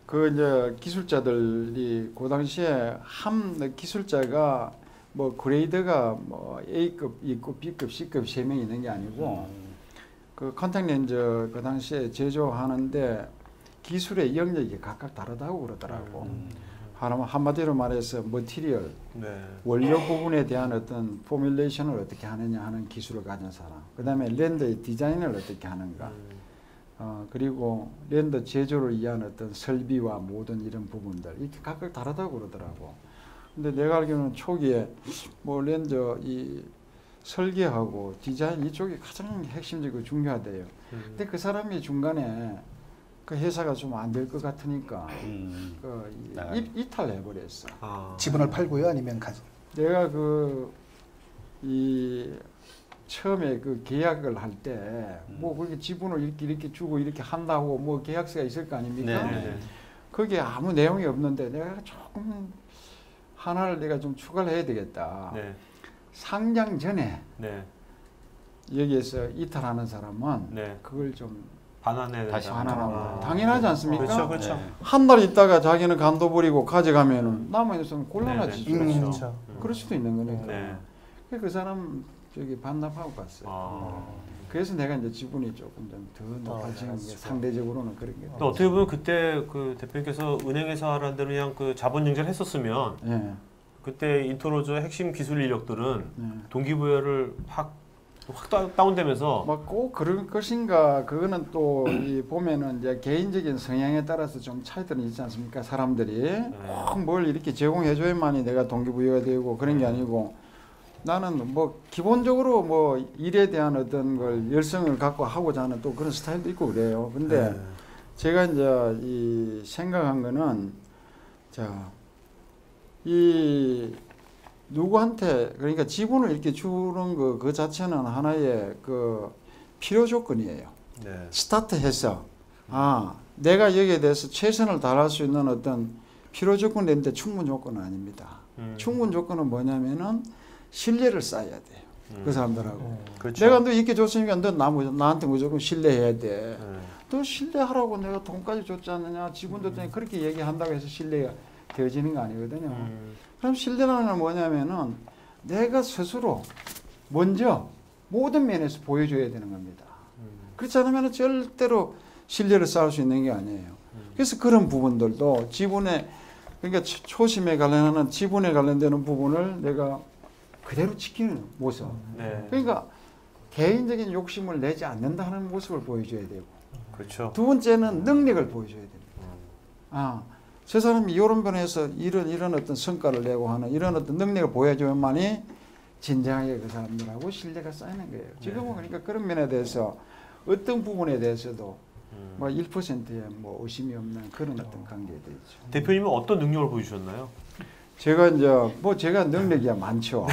그 이제 기술자들이 그 당시에 한 기술자가 뭐 그레이드가 뭐 A급, E급, B급, C급 3명이 있는 게 아니고 그 컨택 렌즈 그 당시에 제조하는데 기술의 영역이 각각 다르다고 그러더라고. 한마디로 말해서 머티리얼, 네. 원료 부분에 대한 어떤 포뮬레이션을 어떻게 하느냐 하는 기술을 가진 사람, 그 다음에 렌더의 디자인을 어떻게 하는가, 그리고 렌더 제조를 위한 어떤 설비와 모든 이런 부분들 이렇게 각각 다르다고 그러더라고. 근데 내가 알기로는 초기에 뭐 렌더 이 설계하고 디자인 이쪽이 가장 핵심적이고 중요하대요. 근데 그 사람이 중간에 그 회사가 좀 안 될 것 같으니까 이탈해 버렸어. 지분을 팔고요, 아니면 내가 이 처음에 그 계약을 할 때 뭐 그렇게 지분을 이렇게 주고 이렇게 한다고 뭐 계약서가 있을 거 아닙니까? 네. 거기에 아무 내용이 없는데 내가 조금 하나를 내가 좀 추가를 해야 되겠다. 네. 상장 전에 네. 여기에서 이탈하는 사람은 네. 그걸 좀 반환해야 다시 된다. 반환하면 당연하지 않습니까? 그렇죠, 그렇죠. 네. 한 달 있다가 자기는 간도 부리고 가져가면은 남아있는 사람은 곤란하지. 네, 네. 그렇죠. 그럴 수도 있는 거니까. 네. 그 사람 저기 반납하고 갔어요. 아. 그래서 내가 이제 지분이 조금 좀 더 높아지는 게 상대적으로는 그런 게. 또 어떻게 보면 그때 그 대표님께서 은행에서 하라는 대로 그냥 그 자본 증자를 했었으면 예. 그때 인터로저의 핵심 기술 인력들은 예. 동기부여를 확 다운되면서 막 꼭 그럴 것인가 그거는 또 이 보면은 이제 개인적인 성향에 따라서 좀 차이들은 있지 않습니까? 사람들이 꼭 뭘 이렇게 제공해줘야만이 내가 동기부여가 되고 그런 게 아니고 나는 뭐 기본적으로 뭐 일에 대한 어떤 걸 열성을 갖고 하고자 하는 또 그런 스타일도 있고 그래요. 근데 제가 이제 이 생각한 거는 이 누구한테 그러니까 지분을 이렇게 주는 그 자체는 하나의 그 필요 조건이에요. 네. 스타트해서 내가 여기에 대해서 최선을 다할 수 있는 어떤 필요 조건이 되는데 충분 조건은 아닙니다. 충분 조건은 뭐냐면은 신뢰를 쌓아야 돼요. 그 사람들하고. 그렇죠. 내가 너 이렇게 줬으니까 너 나한테 무조건 신뢰해야 돼. 너 신뢰하라고 내가 돈까지 줬지 않느냐, 지분도 줬더니 그렇게 얘기한다고 해서 신뢰가 되어지는 거 아니거든요. 그럼 신뢰라는 건 뭐냐면은 내가 스스로 먼저 모든 면에서 보여줘야 되는 겁니다. 그렇지 않으면 절대로 신뢰를 쌓을 수 있는 게 아니에요. 그래서 그런 부분들도 지분에 그러니까 초심에 관련하는 지분에 관련되는 부분을 내가 그대로 지키는 모습. 네. 그러니까 개인적인 욕심을 내지 않는다는 모습을 보여줘야 되고. 그렇죠. 두 번째는 능력을 보여줘야 됩니다. 저 사람이 이런 면에서 이런 어떤 성과를 내고 하는 이런 어떤 능력을 보여줘야만이 진정하게 그 사람들하고 신뢰가 쌓이는 거예요. 지금은 그러니까 그런 면에 대해서 어떤 부분에 대해서도 뭐 1%에 뭐 의심이 없는 그런 어떤 관계에 되죠. 대표님은 어떤 능력을 보여주셨나요? 제가 이제 뭐 제가 능력이야 많죠.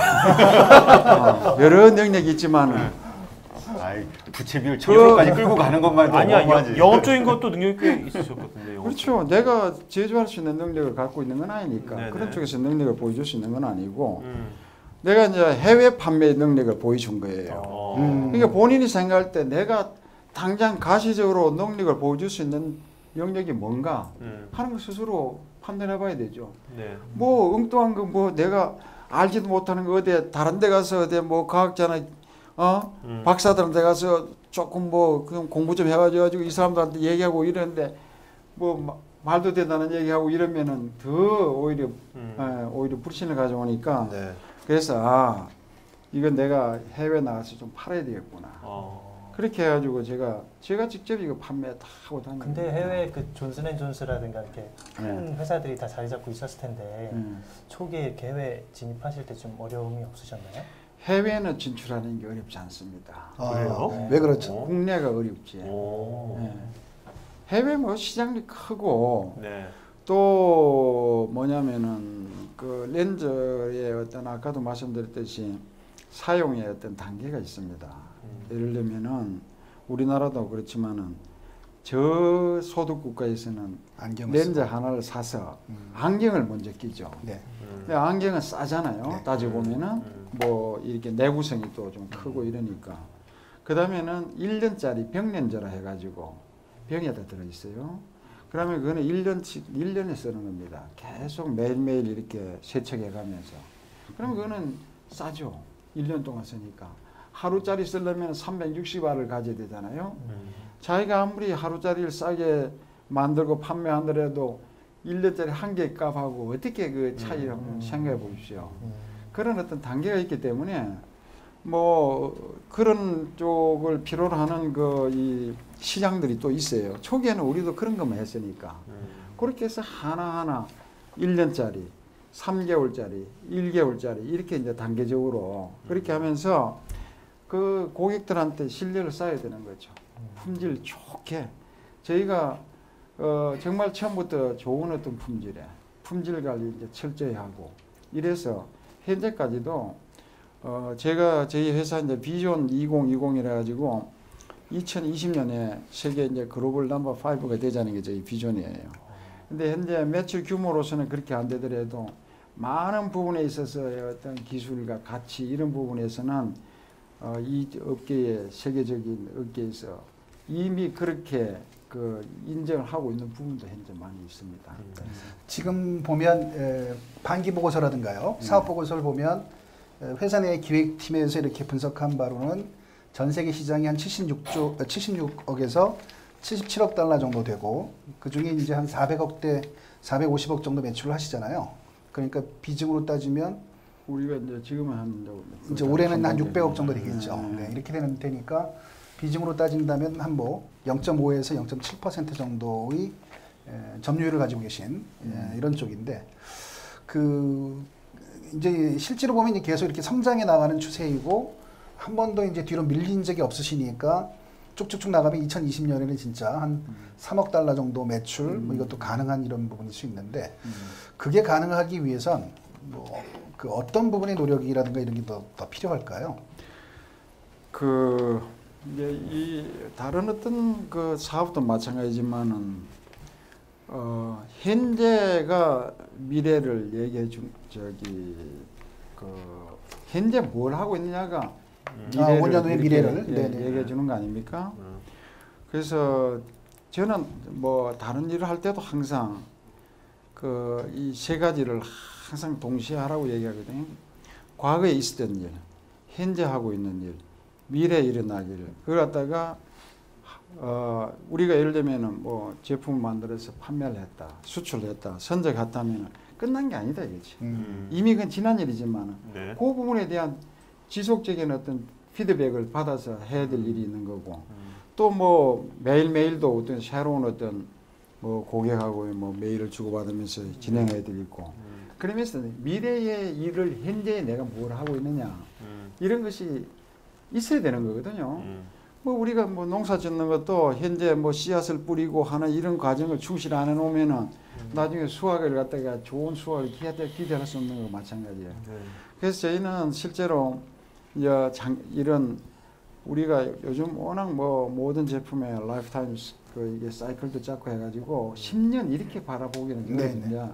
여러 능력이 있지만은 아이, 부채 비율 1000%까지 끌고 가는 것만 해도 아니야, 어마어마하지. 영업적인 것도 능력이 꽤 있으셨거든요. 영업. 그렇죠. 내가 제조할 수 있는 능력을 갖고 있는 건 아니니까 네네. 그런 쪽에서 능력을 보여줄 수 있는 건 아니고 내가 이제 해외 판매 능력을 보여준 거예요. 그러니까 본인이 생각할 때 내가 당장 가시적으로 능력을 보여줄 수 있는 영역이 뭔가 하는 거 스스로 판단해봐야 되죠. 네. 뭐 엉뚱한 거 뭐 내가 알지도 못하는 거 어디 다른 데 가서 어디 뭐 과학자나 박사들한테 가서 조금 뭐 그냥 공부 좀 해가지고 이 사람들한테 얘기하고 이러는데 뭐 말도 되다는 얘기하고 이러면은 더 오히려 불신을 가져오니까 네. 그래서 이건 내가 해외 나가서 좀 팔아야 되겠구나. 그렇게 해가지고 제가 직접 이거 판매 다 하고 다니는. 근데 해외 그 존슨앤존스라든가 이렇게 큰 회사들이 다 자리 잡고 있었을 텐데 초기에 이렇게 해외 진입하실 때 좀 어려움이 없으셨나요? 해외는 진출하는 게 어렵지 않습니다. 그래요? 왜 그렇죠? 국내가 어렵지. 네. 해외 뭐 시장이 크고 네. 또 뭐냐면은 그 렌즈의 어떤 아까도 말씀드렸듯이 사용의 어떤 단계가 있습니다. 예를 들면은 우리나라도 그렇지만은 저소득 국가에서는 안경을 렌즈 쓰고. 하나를 사서 안경을 먼저 끼죠. 네. 근데 안경은 싸잖아요. 네. 따지고 보면은 뭐 이렇게 내구성이 또 좀 크고 이러니까. 그 다음에는 1년짜리 병렌즈라 해가지고 병에다 들어있어요. 그러면 그거는 1년에 쓰는 겁니다. 계속 매일매일 이렇게 세척해 가면서. 그러면 그거는 싸죠. 1년 동안 쓰니까. 하루짜리 쓰려면 360알을 가져야 되잖아요. 자기가 아무리 하루짜리를 싸게 만들고 판매하더라도 1년짜리 한 개 값하고 어떻게 그 차이를 한번 생각해 보십시오. 그런 어떤 단계가 있기 때문에 뭐 그런 쪽을 필요로 하는 그 이 시장들이 또 있어요. 초기에는 우리도 그런 것만 했으니까. 그렇게 해서 하나하나 1년짜리, 3개월짜리, 1개월짜리 이렇게 이제 단계적으로 그렇게 하면서 그 고객들한테 신뢰를 쌓아야 되는 거죠. 품질 좋게. 저희가 정말 처음부터 좋은 어떤 품질 관리 이제 철저히 하고 이래서 현재까지도 제가 저희 회사 이제 비전 2020이라 가지고 2020년에 세계 이제 글로벌 넘버 5가 되자는 게 저희 비전이에요. 근데 현재 매출 규모로서는 그렇게 안 되더라도 많은 부분에 있어서의 어떤 기술과 가치 이런 부분에서는 이 업계의 세계적인 업계에서 이미 그렇게 그 인정을 하고 있는 부분도 현재 많이 있습니다. 지금 보면 반기 보고서라든가요, 사업 보고서를 보면 회사 내 기획팀에서 이렇게 분석한 바로는 전 세계 시장이 한 76억에서 77억 달러 정도 되고 그 중에 이제 한 400억대, 450억 정도 매출을 하시잖아요. 그러니까 비중으로 따지면 우리가 이제 지금은 한 이제 올해는 한 600억 정도 되겠죠. 네, 이렇게 되니까 비중으로 따진다면 한 뭐 0.5에서 0.7% 정도의 점유율을 가지고 계신 이런 쪽인데 그 이제 실제로 보면 이제 계속 이렇게 성장해 나가는 추세이고 한 번도 이제 뒤로 밀린 적이 없으시니까 쭉쭉쭉 나가면 2020년에는 진짜 한 3억 달러 정도 매출 뭐 이것도 가능한 이런 부분일 수 있는데 그게 가능하기 위해선 뭐 그 어떤 부분의 노력이라든가 이런 게 더 필요할까요? 그 이제 이 다른 어떤 그 사업도 마찬가지지만은 현재가 미래를 얘기해 준 그 현재 뭘 하고 있느냐가 5년 후의 미래를 얘기해 주는 거 아닙니까? 그래서 저는 뭐 다른 일을 할 때도 항상 그 이 세 가지를 항상 동시에 하라고 얘기하거든요. 과거에 있었던 일, 현재 하고 있는 일, 미래에 일어날 일. 그걸 갖다가 우리가 예를 들면은 뭐 제품을 만들어서 판매를 했다, 수출을 했다, 선적했다면은 끝난 게 아니다 이거지. 이미 그건 지난 일이지만은 네. 그 부분에 대한 지속적인 어떤 피드백을 받아서 해야 될 일이 있는 거고 또 뭐 매일매일도 어떤 새로운 어떤 뭐 고객하고 뭐 메일을 주고받으면서 진행해야 될 있고 그러면서 미래의 일을 현재에 내가 뭘 하고 있느냐 이런 것이 있어야 되는 거거든요. 뭐 우리가 뭐 농사 짓는 것도 현재 뭐 씨앗을 뿌리고 하는 이런 과정을 충실 안 해놓으면은 나중에 수확을 갖다가 좋은 수확을 기대할 수 없는 거 마찬가지예요. 그래서 저희는 실제로 이런 우리가 요즘 워낙 뭐 모든 제품에 라이프타임 그 이게 사이클도 잡고 해가지고 10년 이렇게 바라보기는 어렵습니다.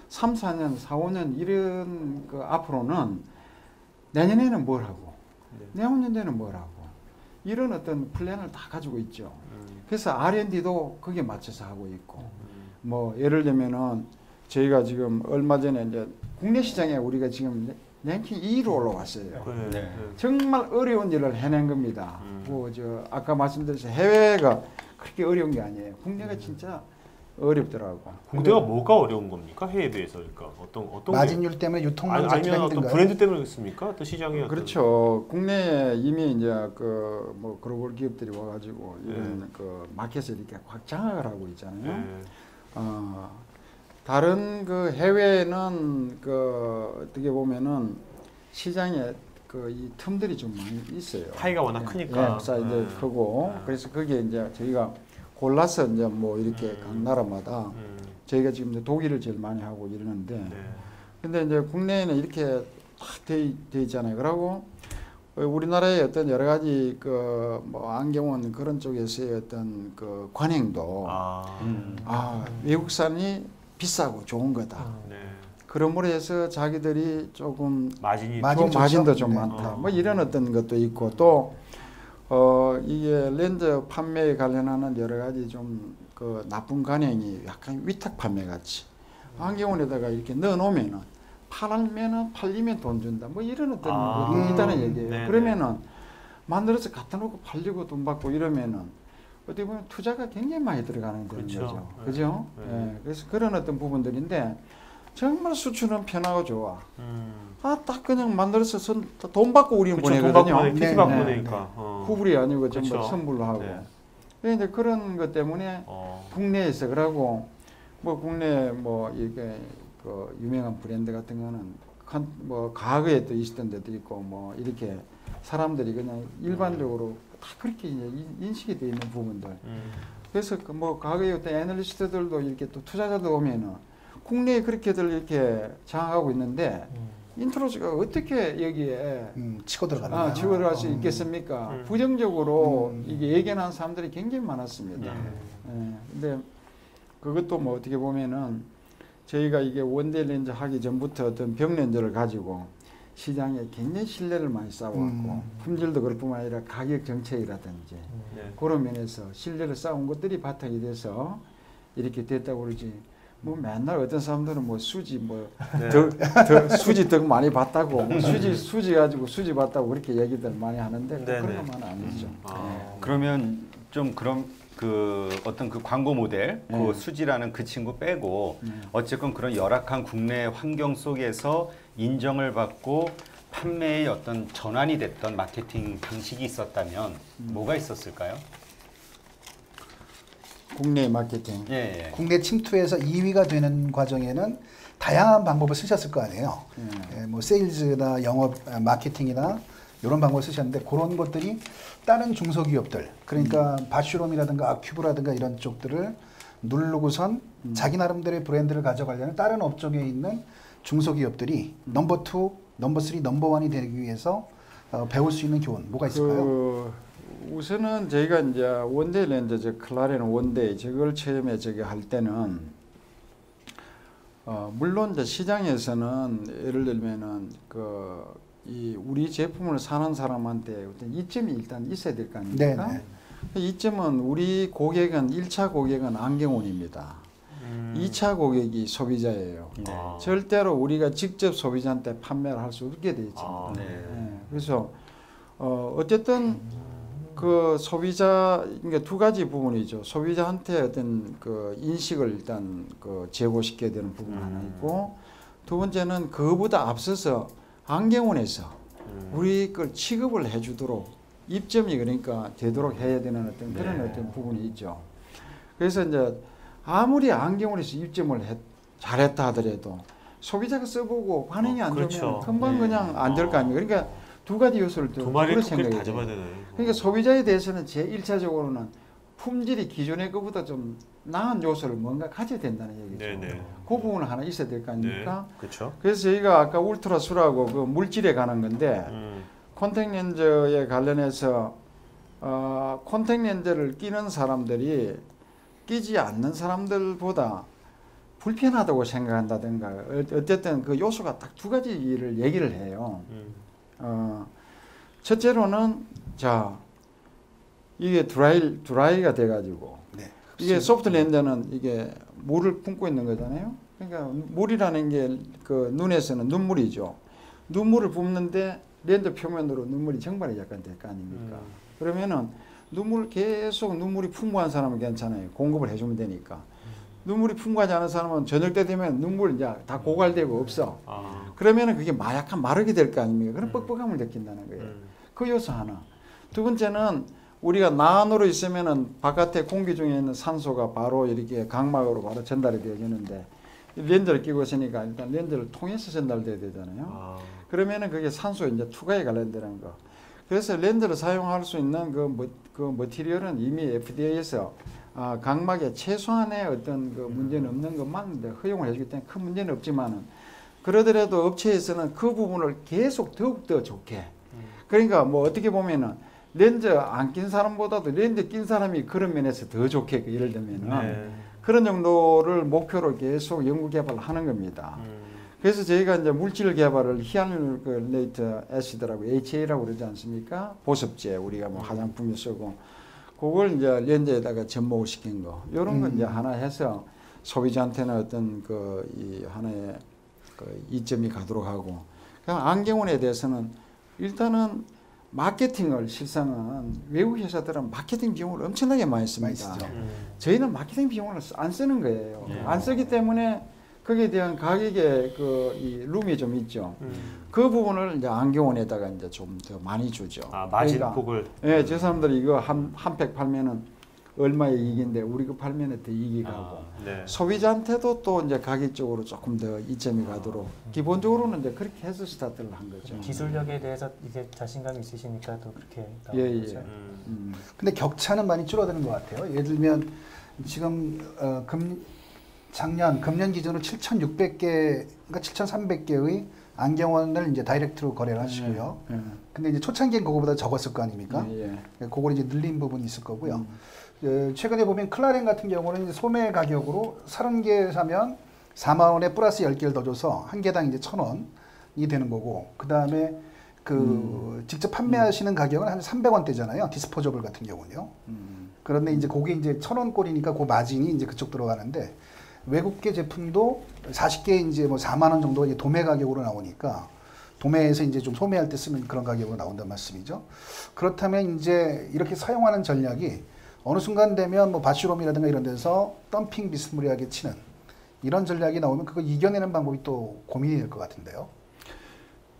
3, 4년, 4, 5년 이런 그 앞으로는 내년에는 뭘 하고 내후년에는 뭘 하고 이런 어떤 플랜을 다 가지고 있죠. 그래서 R&D도 거기에 맞춰서 하고 있고 뭐 예를 들면은 저희가 지금 얼마 전에 이제 국내 시장에 우리가 지금 랭킹 2위로 올라왔어요. 네. 정말 어려운 일을 해낸 겁니다. 뭐 저 아까 말씀드렸듯이 해외가 그렇게 어려운 게 아니에요. 국내가 진짜 어렵더라고. 국내가 뭐가 어려운 겁니까? 해외에 비해서 그러니까 어떤 마진율 때문에 유통망 자체가 아니면 어떤 힘든가요? 브랜드 때문에 그렇습니까? 어떤 시장이 그렇죠. 국내에 이미 이제 그 뭐 글로벌 기업들이 와가지고 이런 그 마켓을 이렇게 확 장악을 하고 있잖아요. 다른 그 해외는 그 어떻게 보면은 시장에 그 이 틈들이 좀 많이 있어요. 파이가 워낙 크니까. 이제 크고 그래서 거기에 이제 저희가 골라서 이제 뭐 이렇게 각 나라마다 저희가 지금 이제 독일을 제일 많이 하고 이러는데 근데 이제 국내에는 이렇게 딱 돼 있잖아요. 그러고 우리나라의 어떤 여러 가지 그 뭐 안경원 그런 쪽에서의 어떤 그 관행도 외국산이 비싸고 좋은 거다. 네. 그러므로 해서 자기들이 조금 마진이 마진도 좀 네. 많다. 뭐 이런 어떤 것도 있고 또 이게 렌즈 판매에 관련하는 여러 가지 좀 그 나쁜 관행이 약간 위탁 판매 같이 안경원에다가 이렇게 넣어놓으면은 팔리면 돈 준다. 뭐 이런 어떤 것도 있다는 얘기예요. 네네. 그러면은 만들어서 갖다 놓고 팔리고 돈 받고 이러면은 어떻게 보면 투자가 굉장히 많이 들어가는 그런 그렇죠. 거죠. 네. 그죠? 네. 예. 그래서 그런 어떤 부분들인데 정말 수출은 편하고 좋아. 딱 그냥 만들어서 돈 받고 우리는 그렇죠. 돈 보내거든요. 받고 PT 네, 받고 네, 보내니까. 후불이 아니고 전부 그렇죠. 선불로 하고. 네. 그런데 그런 것 때문에 국내에서 그러고 뭐 국내 뭐 이게 그 유명한 브랜드 같은 거는 뭐 과거에 또 있었던 데도 있고 뭐 이렇게 사람들이 그냥 일반적으로 다 그렇게 이제 인식이 되어 있는 부분들. 그래서 그 뭐 과거에 어떤 애널리스트들도 이렇게 또 투자자도 오면은 국내에 그렇게들 이렇게 장악하고 있는데 인트로즈가 어떻게 여기에 치고 들어가는 치고 들어갈 수 있겠습니까? 부정적으로 이게 예견한 사람들이 굉장히 많았습니다. 근데 그것도 뭐 어떻게 보면은 저희가 이게 원데이 렌즈 하기 전부터 어떤 병 렌즈를 가지고 시장에 굉장히 신뢰를 많이 쌓아왔고 품질도 그럴 뿐만 아니라 가격 정책이라든지 그런 면에서 신뢰를 쌓은 것들이 바탕이 돼서 이렇게 됐다고 그러지. 뭐 맨날 어떤 사람들은 뭐 수지 수지 더 많이 봤다고 뭐 수지 가지고 수지 봤다고 그렇게 얘기들 많이 하는데 그런 것만 아니죠. 그러면 좀 그럼 그 어떤 그 광고 모델 그 수지라는 그 친구 빼고 어쨌건 그런 열악한 국내 환경 속에서 인정을 받고 판매의 어떤 전환이 됐던 마케팅 방식이 있었다면 뭐가 있었을까요? 국내 마케팅. 예. 국내 침투에서 2위가 되는 과정에는 다양한 방법을 쓰셨을 거 아니에요. 뭐 세일즈나 영업 마케팅이나 이런 방법을 쓰셨는데 그런 것들이 다른 중소기업들 그러니까 바슈롬이라든가 아큐브라든가 이런 쪽들을 누르고선 자기 나름대로의 브랜드를 가져가려는 다른 업종에 있는 중소기업들이 넘버 2, 넘버 3, 넘버 1이 되기 위해서 배울 수 있는 교훈 뭐가 있을까요? 우선은 저희가 이제 원데이 렌즈 클라렌 원데이 저걸 처음에 할 때는 물론 이제 시장에서는 예를 들면은 이 우리 제품을 사는 사람한테 어떤 이점이 일단 있어야 될 거 아닙니까? 네네. 이점은 우리 고객은 1차 고객은 안경원입니다. 2차 고객이 소비자예요. 절대로 우리가 직접 소비자한테 판매를 할 수 없게 돼 있습니다. 그래서 어쨌든 그 소비자 그러니까 두 가지 부분이죠. 소비자한테 어떤 그 인식을 일단 그 제고시켜야 되는 부분 하나 있고 두 번째는 그보다 앞서서 안경원에서 우리 걸 취급을 해주도록 입점이 그러니까 되도록 해야 되는 어떤 그런 어떤 부분이 있죠. 그래서 이제 아무리 안경원에서 입점을 잘했다 하더라도 소비자가 써보고 반응이 안 좋으면 그렇죠. 금방 그냥 안 될 거 아닙니까? 그러니까 두 가지 요소를 두 마리의 토끼를 다 생각해야 잡아야 돼요. 되네. 그러니까 소비자에 대해서는 제1차적으로는 품질이 기존의 것보다 좀 나은 요소를 뭔가 가져야 된다는 얘기죠. 네네. 그 부분은 하나 있어야 될 거 아닙니까? 그렇죠. 그래서 저희가 아까 울트라수라고 그 물질에 관한 건데 콘택 렌즈에 관련해서 콘택 렌즈를 끼는 사람들이 끼지 않는 사람들보다 불편하다고 생각한다든가 어쨌든 그 요소가 딱 두 가지를 얘기를 해요. 첫째로는 자 이게 드라이가 돼가지고 이게 소프트 렌즈는 이게 물을 품고 있는 거잖아요. 그러니까 물이라는 게 그 눈에서는 눈물이죠. 눈물을 붓는데 렌즈 표면으로 눈물이 정발이 약간 될 거 아닙니까? 그러면은 눈물이 풍부한 사람은 괜찮아요. 공급을 해주면 되니까. 눈물이 풍부하지 않은 사람은 저녁 때 되면 눈물 이제 다 고갈되고 없어. 그러면은 그게 약간 마르게 될 거 아닙니까? 그런 뻑뻑함을 느낀다는 거예요. 그 요소 하나. 두 번째는 우리가 나안으로 있으면은 바깥에 공기 중에 있는 산소가 바로 이렇게 각막으로 바로 전달이 되어지는데 렌즈를 끼고 있으니까 일단 렌즈를 통해서 전달돼야 되잖아요. 그러면은 그게 산소 이제 투과에 관련되는 거. 그래서 렌즈를 사용할 수 있는 그 머티리얼은 이미 FDA에서 각막에 최소한의 어떤 그 문제는 없는 것만 허용을 해주기 때문에 큰 문제는 없지만은 그러더라도 업체에서는 그 부분을 계속 더욱더 좋게 그러니까 뭐 어떻게 보면은 렌즈 안 낀 사람보다도 렌즈 낀 사람이 그런 면에서 더 좋게 예를 들면은 네. 그런 정도를 목표로 계속 연구 개발을 하는 겁니다. 그래서 저희가 이제 물질 개발을 히알루로네이트 애시드라고 HA라고 그러지 않습니까? 보습제 우리가 뭐 화장품에 쓰고 그걸 이제 렌즈에다가 접목을 시킨 거 이런 거 이제 하나 해서 소비자한테는 어떤 그 이 하나의 그 이점이 가도록 하고 그냥 안경원에 대해서는 일단은 마케팅을 실상은 외국 회사들은 마케팅 비용을 엄청나게 많이 씁니다. 많이 쓰죠. 저희는 마케팅 비용을 안 쓰는 거예요. 예. 안 쓰기 때문에 거기에 대한 가격의 이 룸이 좀 있죠. 그 부분을 이제 안경원에다가 이제 좀 더 많이 주죠. 아, 마진 그러니까, 폭을. 예, 저 사람들이 이거 한 팩 팔면은 얼마의 이익인데 우리 거 팔면은 더 이익이 가고 네. 소비자한테도 또 이제 가격적으로 조금 더 이점이 가도록 기본적으로는 이제 그렇게 해서 스타트를 한 거죠. 기술력에 대해서 이제 자신감이 있으시니까 또 그렇게 예, 나오는 예. 거죠. 근데 격차는 많이 줄어드는 것 같아요. 예를 들면 지금 작년 금년 기준으로 7,600개, 그러니까 7,300개의 안경원을 이제 다이렉트로 거래를 하시고요. 예. 근데 이제 초창기엔 그거보다 적었을 거 아닙니까? 예, 예. 그걸 이제 늘린 부분이 있을 거고요. 최근에 보면 클라렌 같은 경우는 이제 소매 가격으로 30개 사면 4만 원에 플러스 10개를 더 줘서 한 개당 이제 1,000원이 되는 거고, 그 다음에 직접 판매하시는 가격은 한 300원대잖아요. 디스포저블 같은 경우는요. 그런데 이제 그게 이제 1,000원꼴이니까 그 마진이 이제 그쪽 들어가는데, 외국계 제품도 40개 이제 뭐 4만 원 정도 이제 도매 가격으로 나오니까, 도매에서 이제 좀 소매할 때 쓰는 그런 가격으로 나온단 말씀이죠. 그렇다면 이제 이렇게 사용하는 전략이 어느 순간 되면 뭐 바시롬이라든가 이런 데서 덤핑 비스무리하게 치는 이런 전략이 나오면 그거 이겨내는 방법이 또 고민이 될 것 같은데요.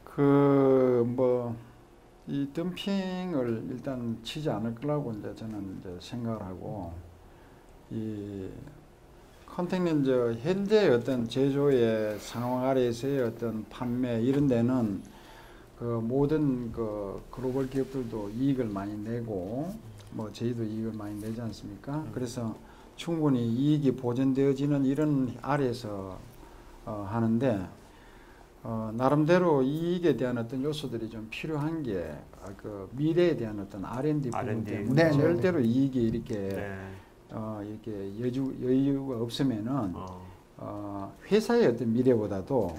그 뭐 이 덤핑을 일단 치지 않을 거라고 이제 저는 이제 생각을 하고 이 컨택 렌즈 현재 어떤 제조의 상황 아래에서의 어떤 판매 이런 데는 그 모든 그 글로벌 기업들도 이익을 많이 내고 뭐 저희도 이익을 많이 내지 않습니까? 그래서 충분히 이익이 보존되어지는 이런 아래에서 하는데 나름대로 이익에 대한 어떤 요소들이 좀 필요한 게 그 미래에 대한 어떤 R&D 부분 때문에 네, 네, 절대로 이익이 이렇게 네. 이렇게 여유가 없으면은 회사의 어떤 미래보다도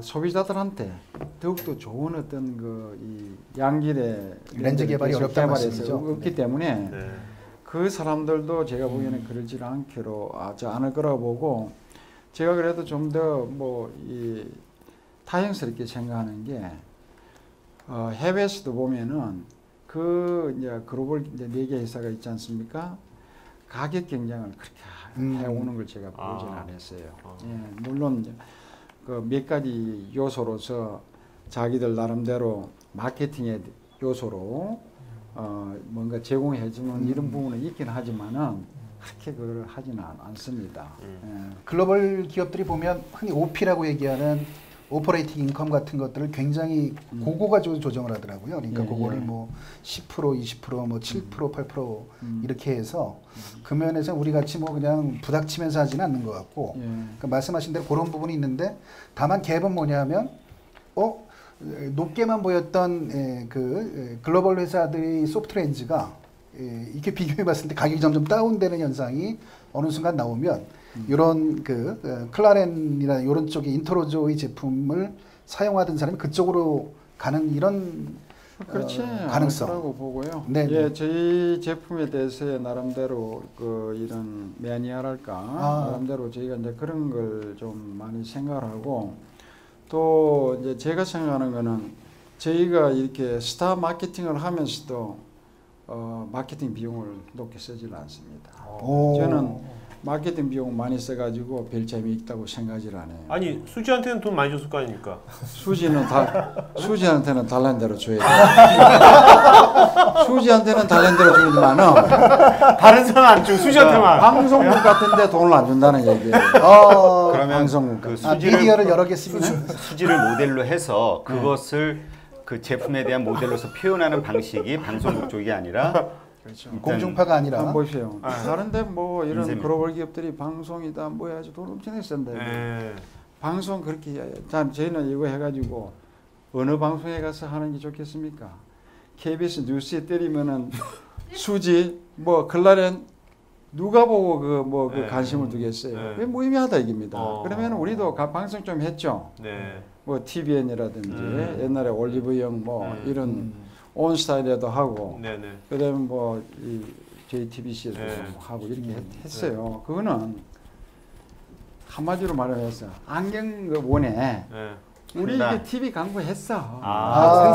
소비자들한테 더욱더 좋은 어떤 이 양질의 렌즈 개발이 어렵다는 말씀이죠. 없기 때문에 네. 그 사람들도 제가 보기에는 그러지 않을 거라고 보고 제가 그래도 좀 더 뭐 이 다행스럽게 생각하는 게 해외에서도 보면은 그 이제 글로벌 이제 4개 회사가 있지 않습니까? 가격 경쟁을 그렇게 해오는 걸 제가 보지는 않았어요. 예, 물론 그 몇 가지 요소로서 자기들 나름대로 마케팅의 요소로 뭔가 제공해주는 이런 부분은 있긴 하지만은 그렇게 그걸 하지는 않습니다. 예. 글로벌 기업들이 보면 흔히 OP라고 얘기하는 오퍼레이팅 인컴 같은 것들을 굉장히 고고가지고 조정을 하더라고요. 그러니까 예, 그거를 예. 뭐 10%, 20%, 뭐 7%, 8% 이렇게 해서 그 면에서 우리 같이 뭐 그냥 부닥치면서 하지는 않는 것 같고, 예. 그러니까 말씀하신 대로 그런 부분이 있는데, 다만 갭은 뭐냐면 높게만 보였던 글로벌 회사들의 소프트 렌즈가 이렇게 비교해 봤을 때 가격이 점점 다운되는 현상이 어느 순간 나오면 이런 클라렌이나 이런 쪽의 인터로조의 제품을 사용하던 사람이 그쪽으로 가는 이런 그렇지 가능성. 않을거라고 보고요. 네, 예, 네. 저희 제품에 대해서 나름대로 그 이런 매니아랄까 나름대로 저희가 이제 그런 걸 좀 많이 생각을 하고 또 이제 제가 생각하는 거는 저희가 이렇게 스타 마케팅을 하면서도 마케팅 비용을 높게 쓰지는 않습니다. 저는 마케팅 비용 많이 써가지고 별 재미있다고 생각을 안 해요. 아니 수지한테는 돈 많이 줬을 거 아닙니까? 수지한테는 달란 대로 줘야 돼. 수지한테는 달란 대로 주지만은 다른 사람 안 주고 수지한테만. 방송국 같은데 돈을 안 준다는 얘기예요. 그러면 방송국 그 미디어를 여러 개 쓰면 수지를 모델로 해서 그것을 그 제품에 대한 모델로서 표현하는 방식이 방송국 쪽이 아니라 그렇죠. 공중파가 아니라 한번 보세요. 다른데 뭐 이런 인생이. 글로벌 기업들이 방송이다 뭐야지 돈 엄청 냈었는데 네. 방송 그렇게 저희는 이거 해가지고 어느 방송에 가서 하는 게 좋겠습니까? KBS 뉴스에 때리면은 수지 뭐 클라렌 누가 보고 그 네. 관심을 두겠어요. 네. 그게 무의미하다 이깁니다. 어. 그러면 우리도 방송 좀 했죠. 네. 뭐 TVN이라든지 옛날에 올리브영 뭐 이런 온스타일에도 하고 네네. 그다음에 뭐 이 JTBC에도 네. 하고 이렇게 했어요. 그거는 한마디로 말해서 안경 그 원에 네. 우리 한다. 이게 TV 광고 했어.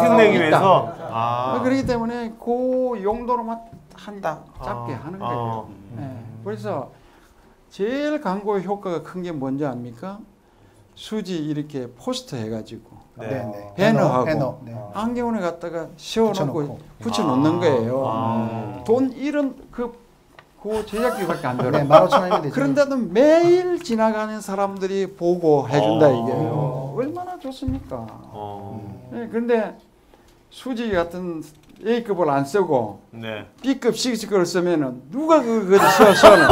생생내기 있다. 위해서. 그렇기 때문에 그 용도로만 한다 짧게 하는 거예요. 네. 그래서 제일 광고 효과가 큰 게 뭔지 압니까? 수지 이렇게 포스터 해가지고 네. 네네. 배너하고 배너. 네. 안경원에 갖다가 씌워놓고 붙여놓고. 붙여놓는 거예요. 아. 돈 이런 그 제작비밖에 안 들어. 네, 15,000원이면 되죠. 그런데도 매일 지나가는 사람들이 보고 해준다 아. 이게요. 얼마나 좋습니까? 네, 그런데 수지 같은 A급을 안 쓰고 네. B급, C급을 쓰면은 누가 그거 써는?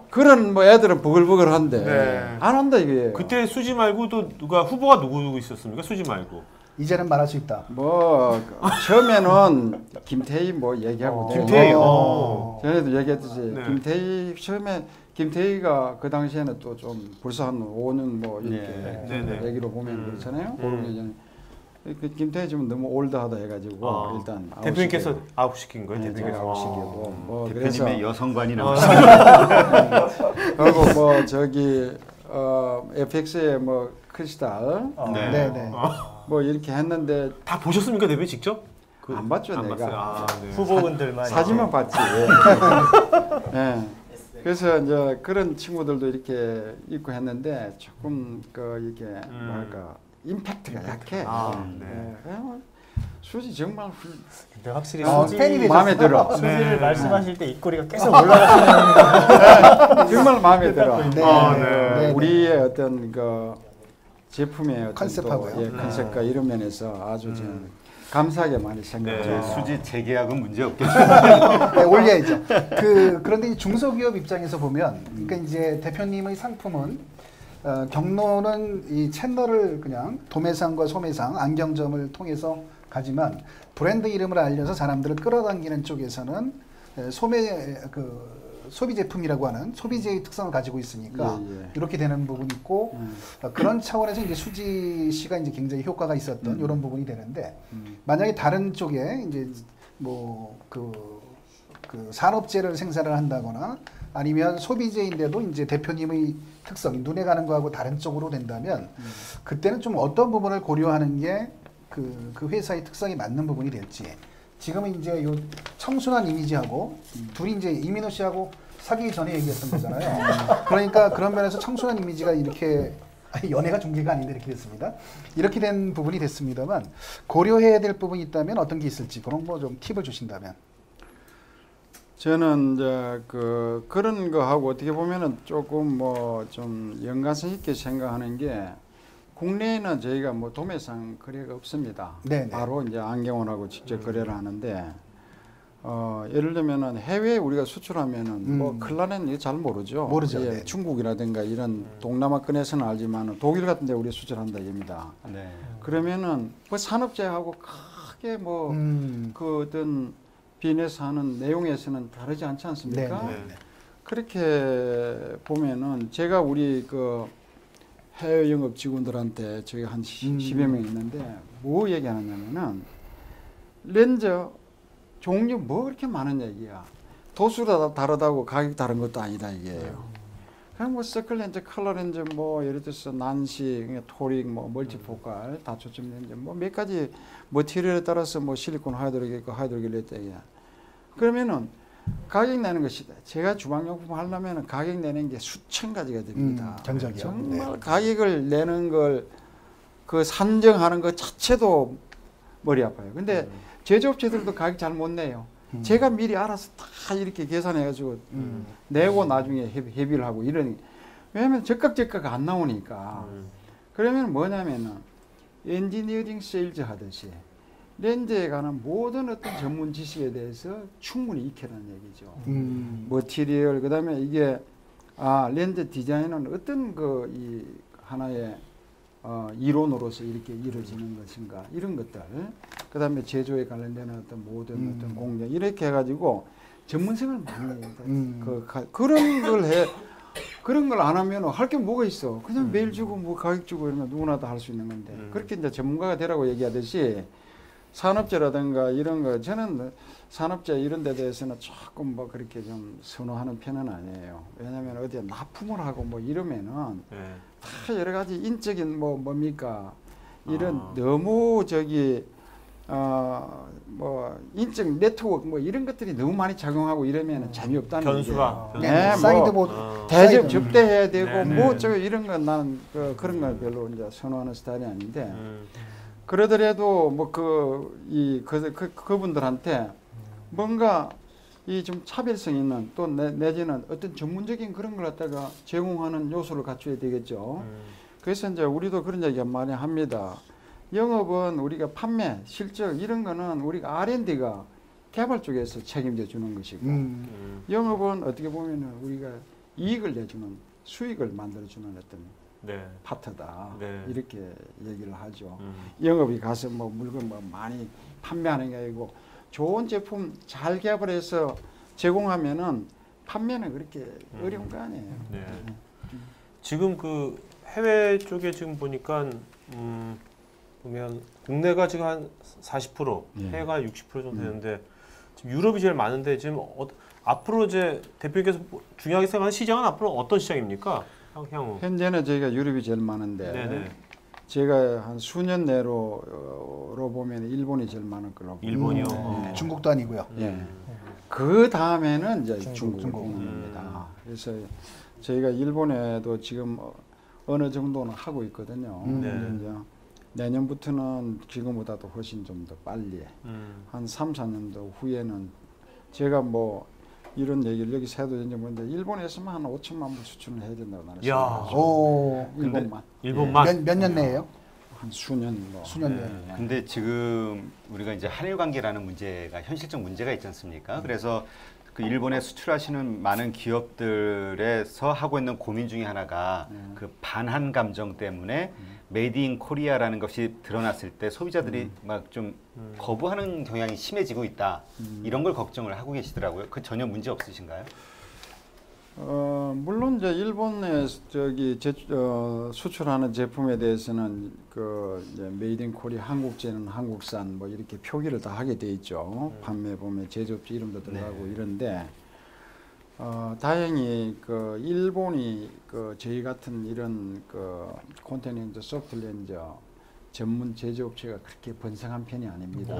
그런 뭐 애들은 부글부글한데 네. 안 한다 이게요. 그때 수지 말고 또 후보가 누구 있었습니까? 수지 말고. 이제는 말할 수 있다. 뭐 처음에는 김태희 뭐 얘기하고 김태희. 전에도 얘기했듯이 네. 김태희 처음에 김태희가 그 당시에는 또 좀 벌써 한 5년 뭐 이렇게 네. 네. 얘기로 보면 그렇잖아요. 5년 전에 그 김태희 지금 너무 올드하다 해가지고 일단 대표님께서 아웃시킨 거예요. 네, 제가 대표님께서. 아웃시키고 뭐 대표님의 여성관이 나오시 그리고 뭐 저기 FX의 뭐 크리스탈 네. 네, 네. 뭐 이렇게 했는데 다 보셨습니까, 대표님 직접? 안 봤죠 안 내가. 봤어요. 아, 네. 후보분들만 사진만 봤지. 예. 그래서 이제 그런 친구들도 이렇게 있고 했는데 조금 그 이게 뭐랄까 임팩트가 약해. 네. 그냥 수지 정말 근데 확실히 팬이 되셨어요. 마음에 들어. 수지를 말씀하실 때 입꼬리가 계속 올라가시는 정말 마음에 들어. 네. 네. 우리의 어떤 그 제품의 어떤 컨셉하고요. 또, 컨셉과 이런 면에서 아주 좀 감사하게 많이 생각해요. 네. 수지 재계약은 문제 없겠죠. 네, 올려야죠. 그런데 이 중소기업 입장에서 보면, 그러니까 이제 대표님의 상품은 경로는 이 채널을 그냥 도매상과 소매상, 안경점을 통해서 가지만 브랜드 이름을 알려서 사람들을 끌어당기는 쪽에서는 소비 제품이라고 하는 소비재의 특성을 가지고 있으니까 이렇게 되는 부분이 있고 그런 차원에서 이제 수지 씨가 이제 굉장히 효과가 있었던 이런 부분이 되는데 만약에 다른 쪽에 이제 뭐 그 산업재를 생산을 한다거나 아니면 소비재인데도 이제 대표님의 특성이 눈에 가는 거하고 다른 쪽으로 된다면 그때는 좀 어떤 부분을 고려하는 게 그 회사의 특성이 맞는 부분이 될지. 지금은 이제 요 청순한 이미지하고 둘이 이제 이민호 씨하고 사귀기 전에 얘기했던 거잖아요. 그러니까 그런 면에서 청순한 이미지가 이렇게 연애가 중계가 아닌데 이렇게 됐습니다. 이렇게 된 부분이 됐습니다만 고려해야 될 부분이 있다면 어떤 게 있을지 그런 거 좀 팁을 주신다면. 저는 이제 그런 거 하고 어떻게 보면은 조금 뭐 좀 연관성 있게 생각하는 게 국내에는 저희가 뭐 도매상 거래가 없습니다. 네네. 바로 이제 안경원하고 직접 거래를 하는데 예를 들면은 해외에 우리가 수출하면은 뭐 클라렌 이거 잘 모르죠. 모르죠. 예, 네. 중국이라든가 이런 동남아권에서는 알지만은 독일 같은 데 우리 수출한다 입니다. 네. 그러면은 그 산업재하고 크게 뭐 그 어떤 비즈니스 하는 내용에서는 다르지 않지 않습니까? 네, 네. 그렇게 보면은 제가 우리 그 해외 영업 직원들한테 저희 한 10여 명 있는데 뭐 얘기하냐면은 렌즈 종류 뭐 그렇게 많은 얘기야. 도수가 다르다고 가격 다른 것도 아니다 이게요. 그냥 뭐 서클 렌즈, 컬러 렌즈 뭐 예를 들어서 난시, 토릭, 뭐 멀티포칼, 다초점 렌즈 뭐 몇 가지 머티리얼에 따라서 뭐 실리콘 하이드로겔 있고 하이드로겔 있다. 그러면은 가격 내는 것이다. 제가 주방용품 하려면 가격 내는 게 수천 가지가 됩니다. 경적이요. 정말 네. 가격을 내는 걸 그 산정하는 것 자체도 머리 아파요. 근데 제조업체들도 가격 잘 못 내요. 제가 미리 알아서 다 이렇게 계산해가지고 내고 나중에 협의를 하고 이러니 왜냐하면 적각 안 나오니까. 그러면 뭐냐면은 엔지니어링 세일즈 하듯이 렌즈에 관한 모든 어떤 전문 지식에 대해서 충분히 익혀라는 얘기죠. 머티리얼 그다음에 이게 렌즈 디자인은 어떤 이 하나의 이론으로서 이렇게 이루어지는 것인가 이런 것들 그다음에 제조에 관련된 어떤 모든 어떤 공정 이렇게 해가지고 전문성을 많이 그런 걸 안 하면 할 게 뭐가 있어 그냥 메일 주고 뭐 가격 주고 이러면 누구나 다 할 수 있는 건데 그렇게 이제 전문가가 되라고 얘기하듯이 산업재라든가 이런 거 저는 산업재 이런 데 대해서는 조금 뭐 그렇게 좀 선호하는 편은 아니에요. 왜냐하면 어디에 납품을 하고 뭐 이러면은 다 여러 가지 인적인 뭡니까 이런 너무 저기 뭐 인적 네트워크 뭐 이런 것들이 너무 많이 작용하고 이러면 재미없다는 변수가 네, 사이드 뭐 뭐 대접 접대해야 되고 네, 뭐 네. 저 이런 건 나는 그런 걸 별로 이제 선호하는 스타일이 아닌데 그러더라도 뭐 그분들한테 뭔가 이 좀 차별성 있는 또 내지는 어떤 전문적인 그런 걸 갖다가 제공하는 요소를 갖춰야 되겠죠. 그래서 이제 우리도 그런 얘기 많이 합니다. 영업은 우리가 판매, 실적 이런 거는 우리가 R&D가 개발 쪽에서 책임져 주는 것이고 영업은 어떻게 보면은 우리가 이익을 내주는 수익을 만들어 주는 어떤 파트다. 이렇게 얘기를 하죠. 영업이 가서 뭐 물건 뭐 많이 판매하는 게 아니고 좋은 제품 잘 개발해서 제공하면은 판매는 그렇게 어려운 거 아니에요. 지금 그 해외 쪽에 지금 보니까 보면 국내가 지금 한 40%, 해외가 60% 정도 되는데 지금 유럽이 제일 많은데 지금 앞으로 이제 대표님께서 중요하게 생각하는 시장은 앞으로 어떤 시장입니까? 향후. 현재는 저희가 유럽이 제일 많은데 제가 한 수년 내로 보면 일본이 제일 많을 걸로 보고 일본이요. 중국도 아니고요. 그 다음에는 이제 중국. 중국입니다. 그래서 저희가 일본에도 지금 어느 정도는 하고 있거든요. 이제 내년부터는 지금보다도 훨씬 좀 더 빨리 한 3, 4년도 후에는 제가 뭐 이런 얘기를 여기서 해도 되는지 모르는데 일본에서만 한 5천만 불 수출을 해야 된다고 나는 생각해요. 일본만 몇 년 내에요? 한 수년 뭐. 수년 내에. 근데 지금 우리가 이제 한일 관계라는 문제가 현실적 문제가 있지 않습니까? 그래서 그 일본에 수출하시는 많은 기업들에서 하고 있는 고민 중에 하나가 그 반한 감정 때문에 메이드 인 코리아라는 것이 드러났을 때 소비자들이 막 좀 거부하는 경향이 심해지고 있다. 이런 걸 걱정을 하고 계시더라고요. 그 전혀 문제 없으신가요? 물론 이제 일본에 저기 수출하는 제품에 대해서는 그 이제 메이드 인 코리아 한국제는 한국산 뭐 이렇게 표기를 다 하게 돼 있죠. 판매 보면 제조업체 이름도 들어가고 이런데 다행히 그 일본이 그 저희 같은 이런 그 콘텐츠 소프트랜드 전문 제조업체가 그렇게 번성한 편이 아닙니다.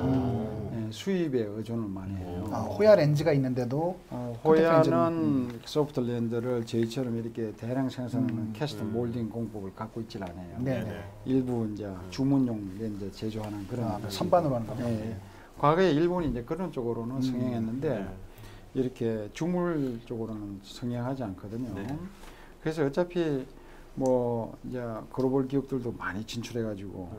수입에 의존을 많이 해요. 호야 렌즈가 있는데도 호야는 소프트랜드를 저희처럼 이렇게 대량 생산하는 캐스트 몰딩 공법을 갖고 있질 않아요. 일부 이제 주문용 렌즈 제조하는 그런 선반으로 하는 거죠. 과거에 일본이 이제 그런 쪽으로는 성행했는데 이렇게 주물 쪽으로는 성행하지 않거든요. 그래서 어차피 뭐 이제 글로벌 기업들도 많이 진출해가지고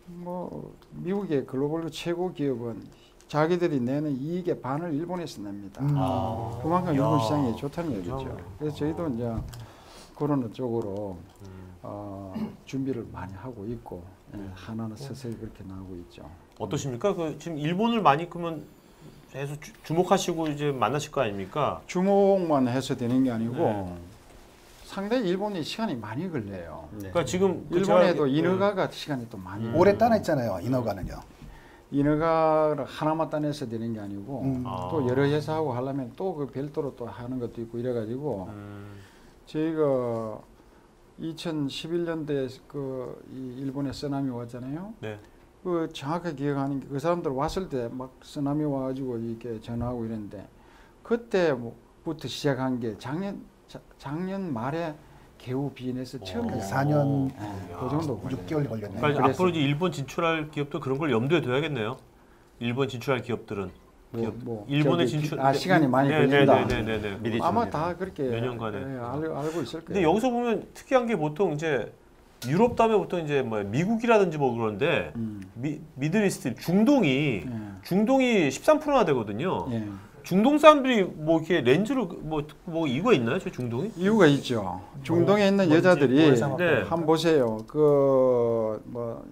뭐 미국의 글로벌 최고 기업은 자기들이 내는 이익의 반을 일본에서 냅니다. 그만큼 일본 시장이 좋다는 얘기죠. 그래서 저희도 이제 그런 쪽으로 준비를 많이 하고 있고 하나는 서서히 그렇게 나오고 있죠. 어떠십니까? 그 지금 일본을 많이 그러면 계속 주목하시고 이제 만나실 거 아닙니까? 주목만 해서 되는 게 아니고. 상당히 일본이 시간이 많이 걸려요. 그러니까 지금 일본에도 인허가가 시간이 또 많이 올해 따냈잖아요. 인허가는요. 인허가를 하나만 따내서 되는 게 아니고 또 여러 회사하고 하려면 또 그 별도로 또 하는 것도 있고 이래가지고 저희가 2011년도에 그 일본에 쓰나미 왔잖아요. 그 정확하게 기억하는 게 그 사람들 왔을 때 막 쓰나미 와가지고 이렇게 전화하고 이랬는데 그때부터 시작한 게 작년 말에 개우 비인해서 처음 4년 그 정도 6개월 걸렸네요. 그러니까 앞으로 이제 일본 진출할 기업도 그런 걸 염두에 둬야겠네요. 일본 진출할 기업들은 일본에 진출 시간이 많이 걸린다. 미리 아마 다 그렇게 몇 년간에 알고 있을 거예요. 근데 여기서 보면 특이한 게 보통 이제 유럽 다음에 보통 이제 뭐 미국이라든지 뭐 그런데 미들이스트 중동이 13%나 되거든요. 중동 사람들이 뭐 이렇게 렌즈를 뭐 이유가 있나요? 저 중동이? 이유가 있죠. 중동에 있는 뭔지 여자들이 모래사막 네. 한번 보세요. 그 뭐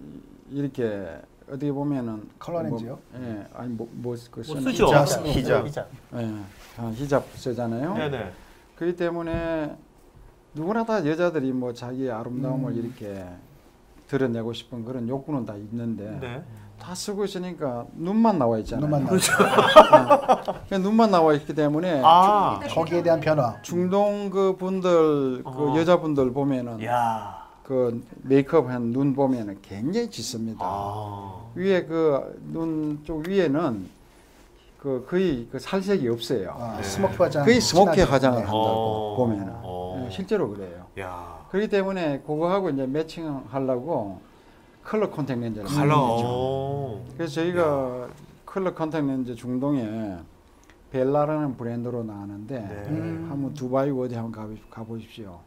이렇게 어떻게 보면은 컬러 렌즈요? 예, 아니 뭐그 쓰죠. 히잡. 예, 히잡 쓰잖아요. 네네. 그렇기 때문에 누구나 다 여자들이 뭐 자기의 아름다움을 이렇게 드러내고 싶은 그런 욕구는 다 있는데 네. 다 쓰고 있으니까 눈만 나와 있잖아요. 눈만 나오죠. 그러니까 눈만 나와 있기 때문에 아, 거기에 대한 변화. 중동 그 분들 그 여자분들 보면은 야. 그 메이크업 한 눈 보면은 굉장히 짙습니다. 아. 위에 그 눈 쪽 위에는 그 거의 그 살색이 없어요. 아, 네. 스모키 화장. 거의 스모키 진하게. 화장을 네. 한다고 보면은 어. 예, 실제로 그래요. 야. 그렇기 때문에 그거하고 이제 매칭하려고 컬러 컨택 렌즈를 칼라. 만든 거죠. 어. 그래서 저희가 컬러 컨택 렌즈 중동에 벨라라는 브랜드로 나왔는데 네. 한번 두바이 어디 한번 가보십시오.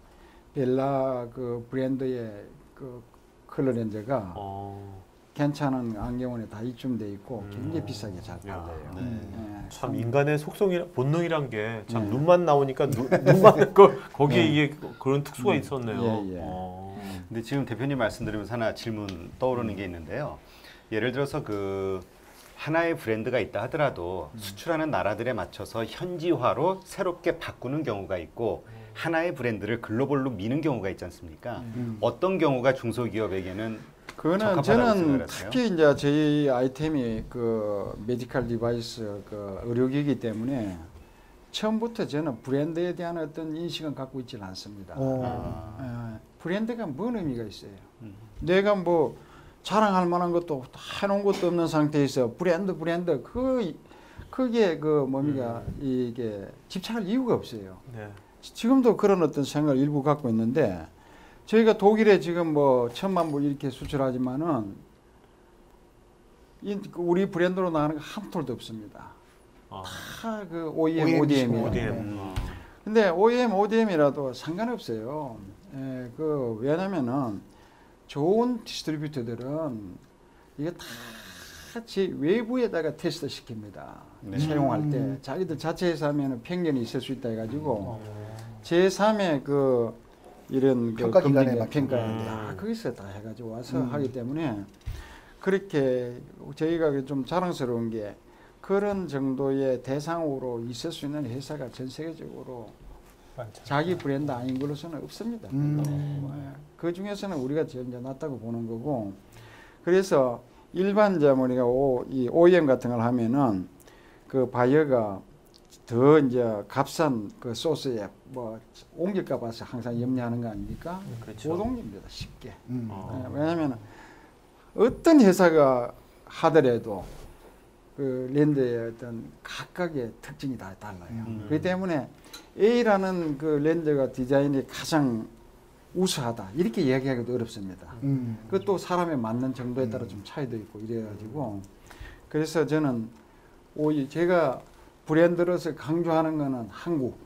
벨라 그 브랜드의 그 컬러 렌즈가 어. 괜찮은 안경원에 다 입점돼 있고 굉장히 비싸게 잘 야. 팔려요. 네. 예. 참 인간의 속성이 본능이란 게 참 네. 눈만 나오니까 눈만 거기에 네. 이게 그런 특수가 있었네요. 예, 예. 어. 근데 지금 대표님 말씀드리면서 하나 질문 떠오르는 게 있는데요. 예를 들어서 그 하나의 브랜드가 있다 하더라도 수출하는 나라들에 맞춰서 현지화로 새롭게 바꾸는 경우가 있고 하나의 브랜드를 글로벌로 미는 경우가 있지 않습니까? 어떤 경우가 중소기업에게는 그거는 적합하다고 저는 생각하세요? 특히 이제 저희 아이템이 그 메디컬 디바이스 그 의료기기 때문에 처음부터 저는 브랜드에 대한 어떤 인식은 갖고 있지는 않습니다. 예, 브랜드가 뭔 의미가 있어요? 내가 뭐 자랑할 만한 것도 해놓은 것도 없는 상태에서 브랜드 그게 그 뭡니까 이게 집착할 이유가 없어요. 네. 지금도 그런 어떤 생각을 일부 갖고 있는데 저희가 독일에 지금 뭐 1,000만 불 이렇게 수출하지만은 우리 브랜드로 나가는 거 한 톨도 없습니다. 아. 다 그 OEM, ODM이에요. ODM. 근데 OEM, ODM이라도 상관없어요. 예, 그 왜냐면은 좋은 디스트리뷰터들은 이게 다 제 외부에다가 테스트 시킵니다. 네. 사용할 때 자기들 자체에서 하면은 편견이 있을 수 있다 해가지고 제3의 그 이런 평가 그 기관에 검증, 평가 맡기는. 다 거기서 다 해가지고 와서 하기 때문에 그렇게 저희가 좀 자랑스러운 게 그런 정도의 대상으로 있을 수 있는 회사가 전 세계적으로 많죠. 자기 브랜드 아닌 걸로서는 없습니다. 그 중에서는 우리가 제일 이제 낫다고 보는 거고 그래서 일반 이제 우리가 이 OEM 같은 걸 하면은 그 바이어가 더 이제 값싼 그 소스에 뭐 옮길까 봐서 항상 염려하는 거 아닙니까? 그렇죠. 못 옮깁니다 쉽게. 어. 왜냐하면 어떤 회사가 하더라도 그 렌즈의 어떤 각각의 특징이 다 달라요. 그렇기 때문에 A라는 그 렌즈가 디자인이 가장 우수하다 이렇게 이야기하기도 어렵습니다. 그것도 사람에 맞는 정도에 따라 좀 차이도 있고 이래가지고 그래서 저는 제가 브랜드로서 강조하는 거는 한국.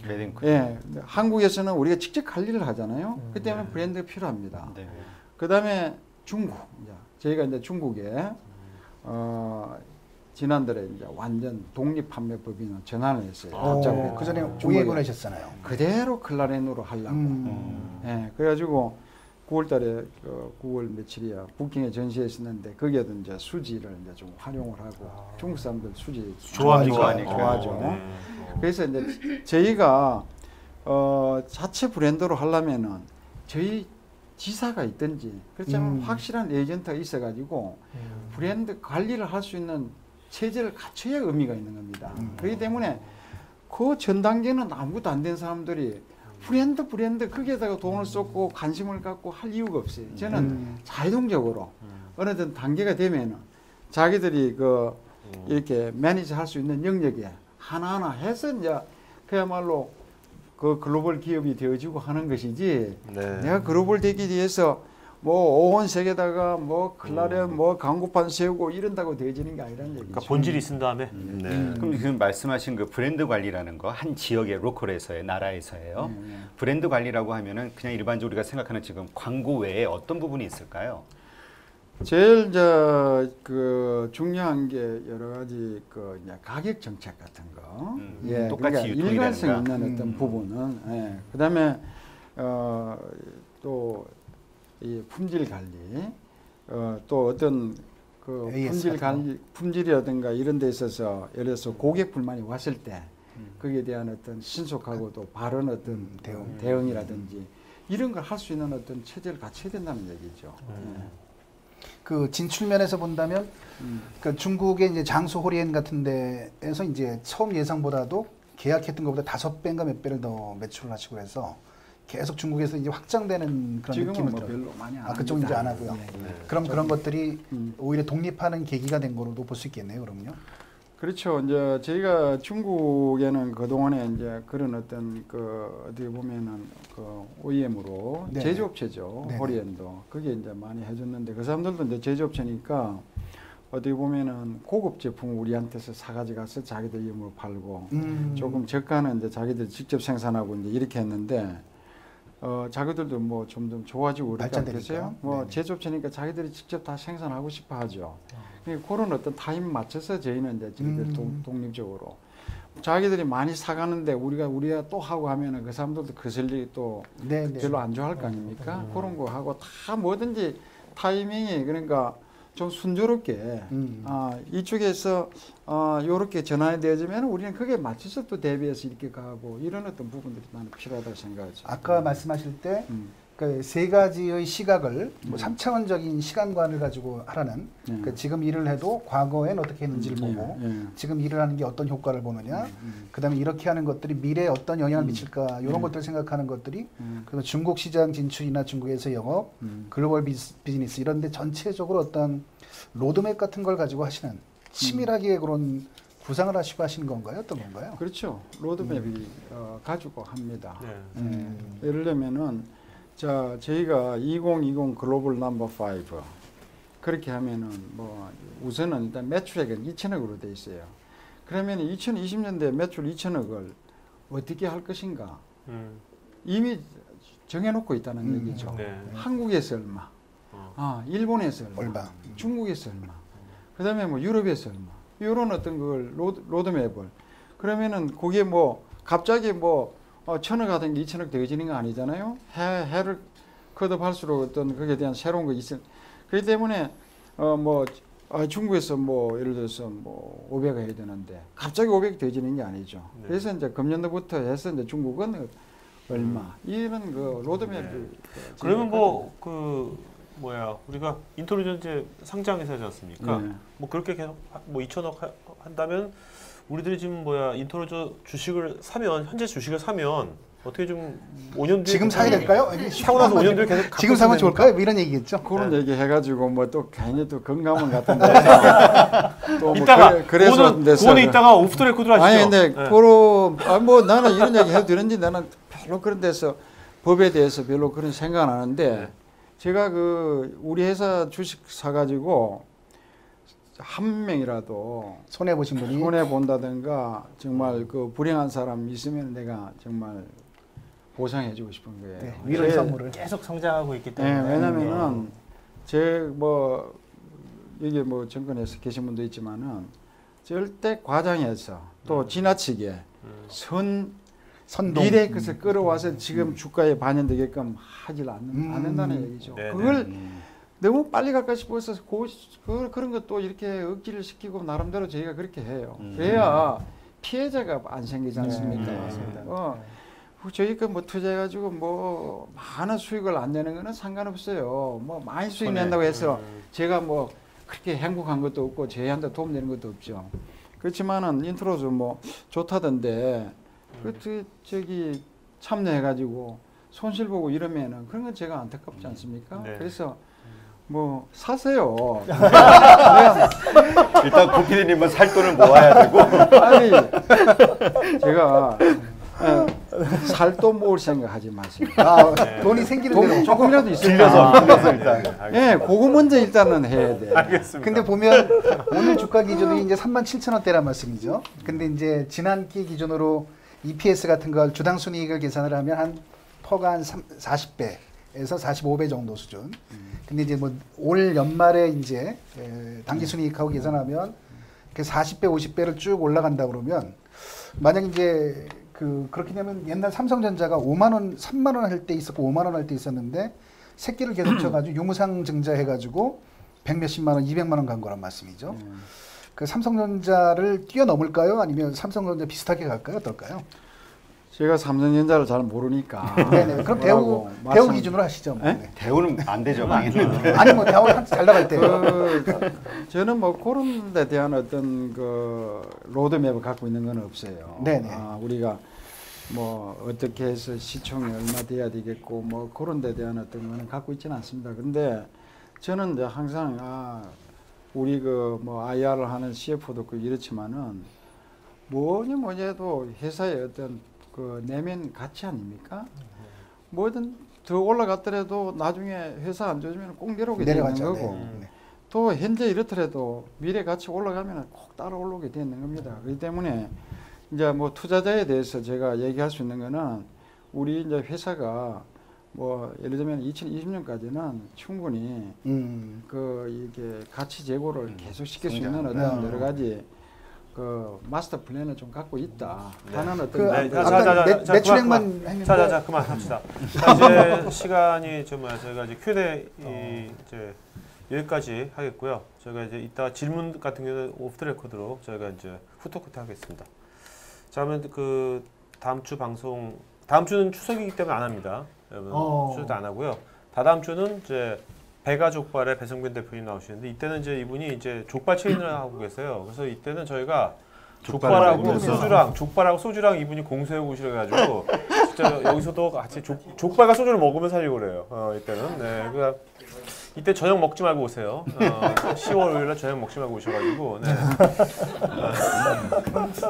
메이드 예, 한국에서는 우리가 직접 관리를 하잖아요. 그 때문에 브랜드가 필요합니다. 네. 그다음에 중국. 이제 저희가 이제 중국에 지난달에 이제 완전 독립 판매 법인을 전환을 했어요. 그 전에 중국에. 오해 보내셨잖아요. 그대로 클라렌으로 하려고. 예, 그래가지고 9월달에 9월 며칠이야 부킹에 전시했었는데 거기에도 이제 수지를 이제 좀 활용을 하고 중국 사람들 수지 좋아하니까. 좋아하죠. 네. 그래서 이제 저희가 자체 브랜드로 하려면은 저희 지사가 있든지 그렇지만 확실한 에이전트가 있어가지고 브랜드 관리를 할 수 있는 체제를 갖춰야 의미가 있는 겁니다. 그렇기 때문에 그 전 단계는 아무것도 안 된 사람들이 브랜드 거기에다가 돈을 쏟고 관심을 갖고 할 이유가 없어요. 저는 자유동적으로 어느 정도 단계가 되면은 자기들이 이렇게 매니지 할 수 있는 영역에 하나하나 해서 이제 그야말로 그 글로벌 기업이 되어지고 하는 것이지 네. 내가 글로벌 되기 위해서 뭐 온 세계다가 뭐 클라렌 뭐 광고판 세우고 이런다고 되어지는 게 아니라는 얘기죠. 그러니까 본질이 있은 다음에. 네. 그럼 지금 말씀하신 그 브랜드 관리라는 거 한 지역의 로컬에서의 나라에서예요. 브랜드 관리라고 하면은 그냥 일반적으로 우리가 생각하는 지금 광고 외에 어떤 부분이 있을까요? 제일 그 중요한 게 여러 가지 그 이제 가격 정책 같은 거, 예, 똑같이 그러니까 유통이 일관성 되는가? 있는 어떤 부분은, 예, 그다음에 또 이 품질 관리, 또 어떤 그 AS 품질이라든가 이런 데 있어서 예를 들어서 고객 불만이 왔을 때 거기에 대한 어떤 신속하고 또 바른 어떤 대응이라든지 이런 걸 할 수 있는 어떤 체제를 갖춰야 된다는 얘기죠. 그 진출면에서 본다면 그 중국의 이제 장수 호리엔 같은 데에서 이제 처음 예상보다도 계약했던 것보다 5배인가 몇 배를 더 매출을 하시고 해서 계속 중국에서 이제 확장되는 그런 지금은 느낌을 뭐 들어요. 별로 많이 안 아, 그쪽은 이제 안 합니다. 하고요. 네. 그럼 그런 것들이 오히려 독립하는 계기가 된 거로도 볼 수 있겠네요, 그럼요. 그렇죠. 이제 저희가 중국에는 그 동안에 이제 그런 어떤 그 어떻게 보면은 그 OEM으로 네. 제조업체죠. 네. 호리엔도 그게 이제 많이 해줬는데 그 사람들도 이제 제조업체니까 어떻게 보면은 고급 제품을 우리한테서 사가지 가서 자기들 이름으로 팔고 조금 저가는 이제 자기들 직접 생산하고 이제 이렇게 했는데 자기들도 뭐 점점 좋아지고 그러지 발전되니까. 않겠어요? 뭐 네네. 제조업체니까 자기들이 직접 다 생산하고 싶어 하죠. 그러니까 그런 어떤 타임 맞춰서 저희는 이제 저희들 독립적으로 자기들이 많이 사가는데 우리가 또 하고 하면은 그 사람들도 그 설리 또 네, 네. 별로 안 좋아할 거 아닙니까? 그런 거 하고 다 뭐든지 타이밍이 그러니까 좀 순조롭게 이쪽에서 요렇게 전환이 되어지면 우리는 그게 맞춰서 또 대비해서 이렇게 가고 이런 어떤 부분들이 나는 필요하다고 생각하죠. 아까 말씀하실 때 그 세 가지의 시각을 뭐 3차원적인 시간관을 가지고 하라는 그 지금 일을 해도 과거엔 어떻게 했는지를 보고 지금 일을 하는 게 어떤 효과를 보느냐 그다음에 이렇게 하는 것들이 미래에 어떤 영향을 미칠까 이런 것들을 생각하는 것들이 그리고 중국 시장 진출이나 중국에서 영업 글로벌 비즈니스 이런 데 전체적으로 어떤 로드맵 같은 걸 가지고 하시는 치밀하게 그런 구상을 하시고 하시는 건가요? 어떤 건가요? 그렇죠. 로드맵이 가지고 합니다. 네. 예를 들면은 자 저희가 2020 글로벌 넘버 5 그렇게 하면은 뭐 우선은 일단 매출액은 2천억으로 돼 있어요. 그러면 2020년대 매출 2천억을 어떻게 할 것인가 이미 정해놓고 있다는 얘기죠. 네. 한국에서 얼마, 일본에서 얼마, 중국에서 얼마, 그다음에 뭐 유럽에서 얼마 이런 어떤 걸 로드맵을 그러면은 그게 뭐 갑자기 뭐 1,000억 하던 게 2,000억 되어지는 거 아니잖아요. 해를 거듭할수록 어떤 거기에 대한 새로운 거 있을. 그렇기 때문에 중국에서 뭐 예를 들어서 뭐 500억 해야 되는데 갑자기 500억 되어지는 게 아니죠. 네. 그래서 이제 금년도부터 해서 이제 중국은 얼마 이런 그 로드맵. 네. 그러면 뭐 우리가 인터로저 이제 상장회사지 않습니까? 네. 뭐 그렇게 계속 뭐 2천억 한다면 우리들이 지금 주식을 사면 현재 주식을 사면 어떻게 좀 5년 뒤에 지금 사야 될까요? 사고 나서 5년 뒤에 계속 지금 사면 좋을까요? 뭐 이런 얘기겠죠. 그런 얘기 해가지고 뭐 또 괜히 또 건강한 같은데 또 뭐 이따가 그래서 그거는 이따가 오프 더 레코드로 하시죠. 아니 근데 네. 뭐 나는 이런 얘기 해도 되는지 나는 별로 그런 데서 법에 대해서 별로 그런 생각 안 하는데 제가 그 우리 회사 주식 사가지고 한 명이라도 손해 보신 분이 손해 본다든가 정말 그 불행한 사람 있으면 내가 정말 보상해주고 싶은 거예요. 네, 위로의 선물을 계속 성장하고 있기 때문에. 네, 왜냐면은 이게 뭐 정권에서 계신 분도 있지만은 절대 과장해서 또 지나치게 선동 미래의 것을 끌어와서 지금 주가에 반영되게끔 하질 않는다는 얘기죠. 네네. 그걸 너무 빨리 갈까 싶어서 그런 것도 이렇게 억지를 시키고 나름대로 저희가 그렇게 해요. 그래야 피해자가 안 생기지 않습니까? 네, 맞습니다. 저희가 뭐 투자해가지고 뭐 많은 수익을 안 내는 거는 상관없어요. 뭐 많이 수익 낸다고 해서 제가 뭐 그렇게 행복한 것도 없고 저희한테 도움 되는 것도 없죠. 그렇지만은 인트로즈 뭐 좋다던데 저기 참여해가지고 손실 보고 이러면은 그런 건 제가 안타깝지 않습니까? 네. 그래서 뭐 사세요. 일단 고피디님은 살 돈을 모아야 되고 아니 제가 살돈 모을 생각하지 마세요. 돈이 생기는 대로 조금이라도 있어요. 빌려서 일단 예, 그거 먼저 일단은 해야 돼. 알겠습니다. 근데 보면 오늘 주가 기준이 이제 37,000원대란 말씀이죠. 근데 이제 지난기 기준으로 EPS 같은 걸 주당 순이익을 계산을 하면 한 퍼가 한 40배 45배 정도 수준. 근데 이제 뭐 올 연말에 이제 당기 순이익하고 계산하면 40배, 50배를 쭉 올라간다 그러면 만약 이제 그렇게 되면 옛날 삼성전자가 5만 원, 3만 원 할 때 있었고 5만 원 할 때 있었는데 새끼를 계속 쳐가지고 유무상 증자해가지고 100몇십만 원, 200만 원 간 거란 말씀이죠. 그 삼성전자를 뛰어넘을까요? 아니면 삼성전자 비슷하게 갈까요? 어떨까요? 제가 삼성전자를 잘 모르니까. 네네. 그럼 대우 기준으로 하시죠. 뭐. 네. 대우는 안 되죠. 망했는데. 아니 뭐 대우 잘 나갈 때. 저는 뭐 그런 데 대한 어떤 그 로드맵을 갖고 있는 건 없어요. 네네. 우리가 뭐 어떻게 해서 시총이 얼마 돼야 되겠고 뭐 그런 데 대한 어떤 거는 갖고 있지는 않습니다. 근데 저는 이제 항상 우리 그 뭐 IR을 하는 CF도 그 이렇지만은 뭐니 해도 회사의 어떤 그 내면 가치 아닙니까? 뭐든 더 올라갔더라도 나중에 회사 안 좋으면 꼭 내려오게 되는 거고 네. 또 현재 이렇더라도 미래 가치 올라가면 꼭 따라 올라오게 되는 겁니다. 그렇기 때문에 이제 뭐 투자자에 대해서 제가 얘기할 수 있는 거는 우리 이제 회사가 뭐 예를 들면 2020년까지는 충분히 그 이게 가치 제고를 계속 시킬 수 있는 어떤 여러 가지 그 마스터 플랜을 좀 갖고 있다 하는 어떤 매출액만 자 그만합시다. 자, 이제 시간이 좀 저희가 이제 Q&A 이제 여기까지 하겠고요. 저희가 이제 이따 질문 같은 경우는 오프 더 레코드로 저희가 이제 후토크 때 하겠습니다. 자, 그러면 그 다음 주는 추석이기 때문에 안 합니다. 여러분 추석 때 안 하고요. 다다음 주는 이제 배가족발의 배성균 대표님 나오시는데 이때는 이제 이분이 이제 족발 체인을 하고 계세요. 그래서 이때는 저희가 족발하고 소주랑 이분이 공수해 오시려가지고 진짜 여기서도 같이 족발과 소주를 먹으면 살려고 그래요. 이때는 그러니까 이때 저녁 먹지 말고 오세요. 10월 5일날 저녁 먹지 말고 오셔가지고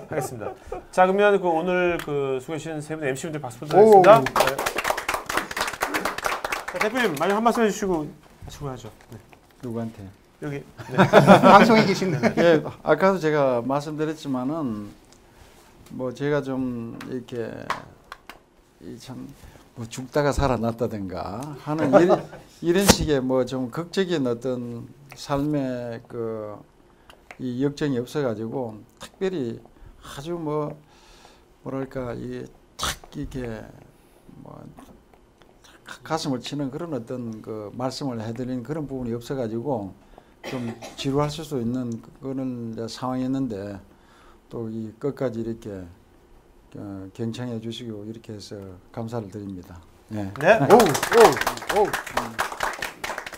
하겠습니다. 자, 그러면 그 오늘 그 수고해주신 세 분 MC분들 박수 부탁드리겠습니다. 네. 자, 대표님 마지막 한 말씀 해주시고 수고하죠. 네. 누구한테? 여기 방송에 계신. 예, 아까도 제가 말씀드렸지만은 뭐 제가 좀 이렇게 참 뭐 죽다가 살아났다든가 하는 이런 식의 뭐 좀 극적인 어떤 삶의 그 이 역정이 없어가지고 특별히 아주 뭐 뭐랄까 탁 이렇게 뭐 가슴을 치는 그런 어떤 그 말씀을 해드리는 그런 부분이 없어가지고 좀 지루할 수도 있는 그런 상황이었는데 또 이 끝까지 이렇게 경청해 주시고 이렇게 해서 감사를 드립니다. 네. 네.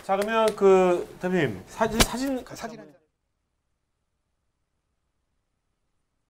자, 그러면 그 대표님 사진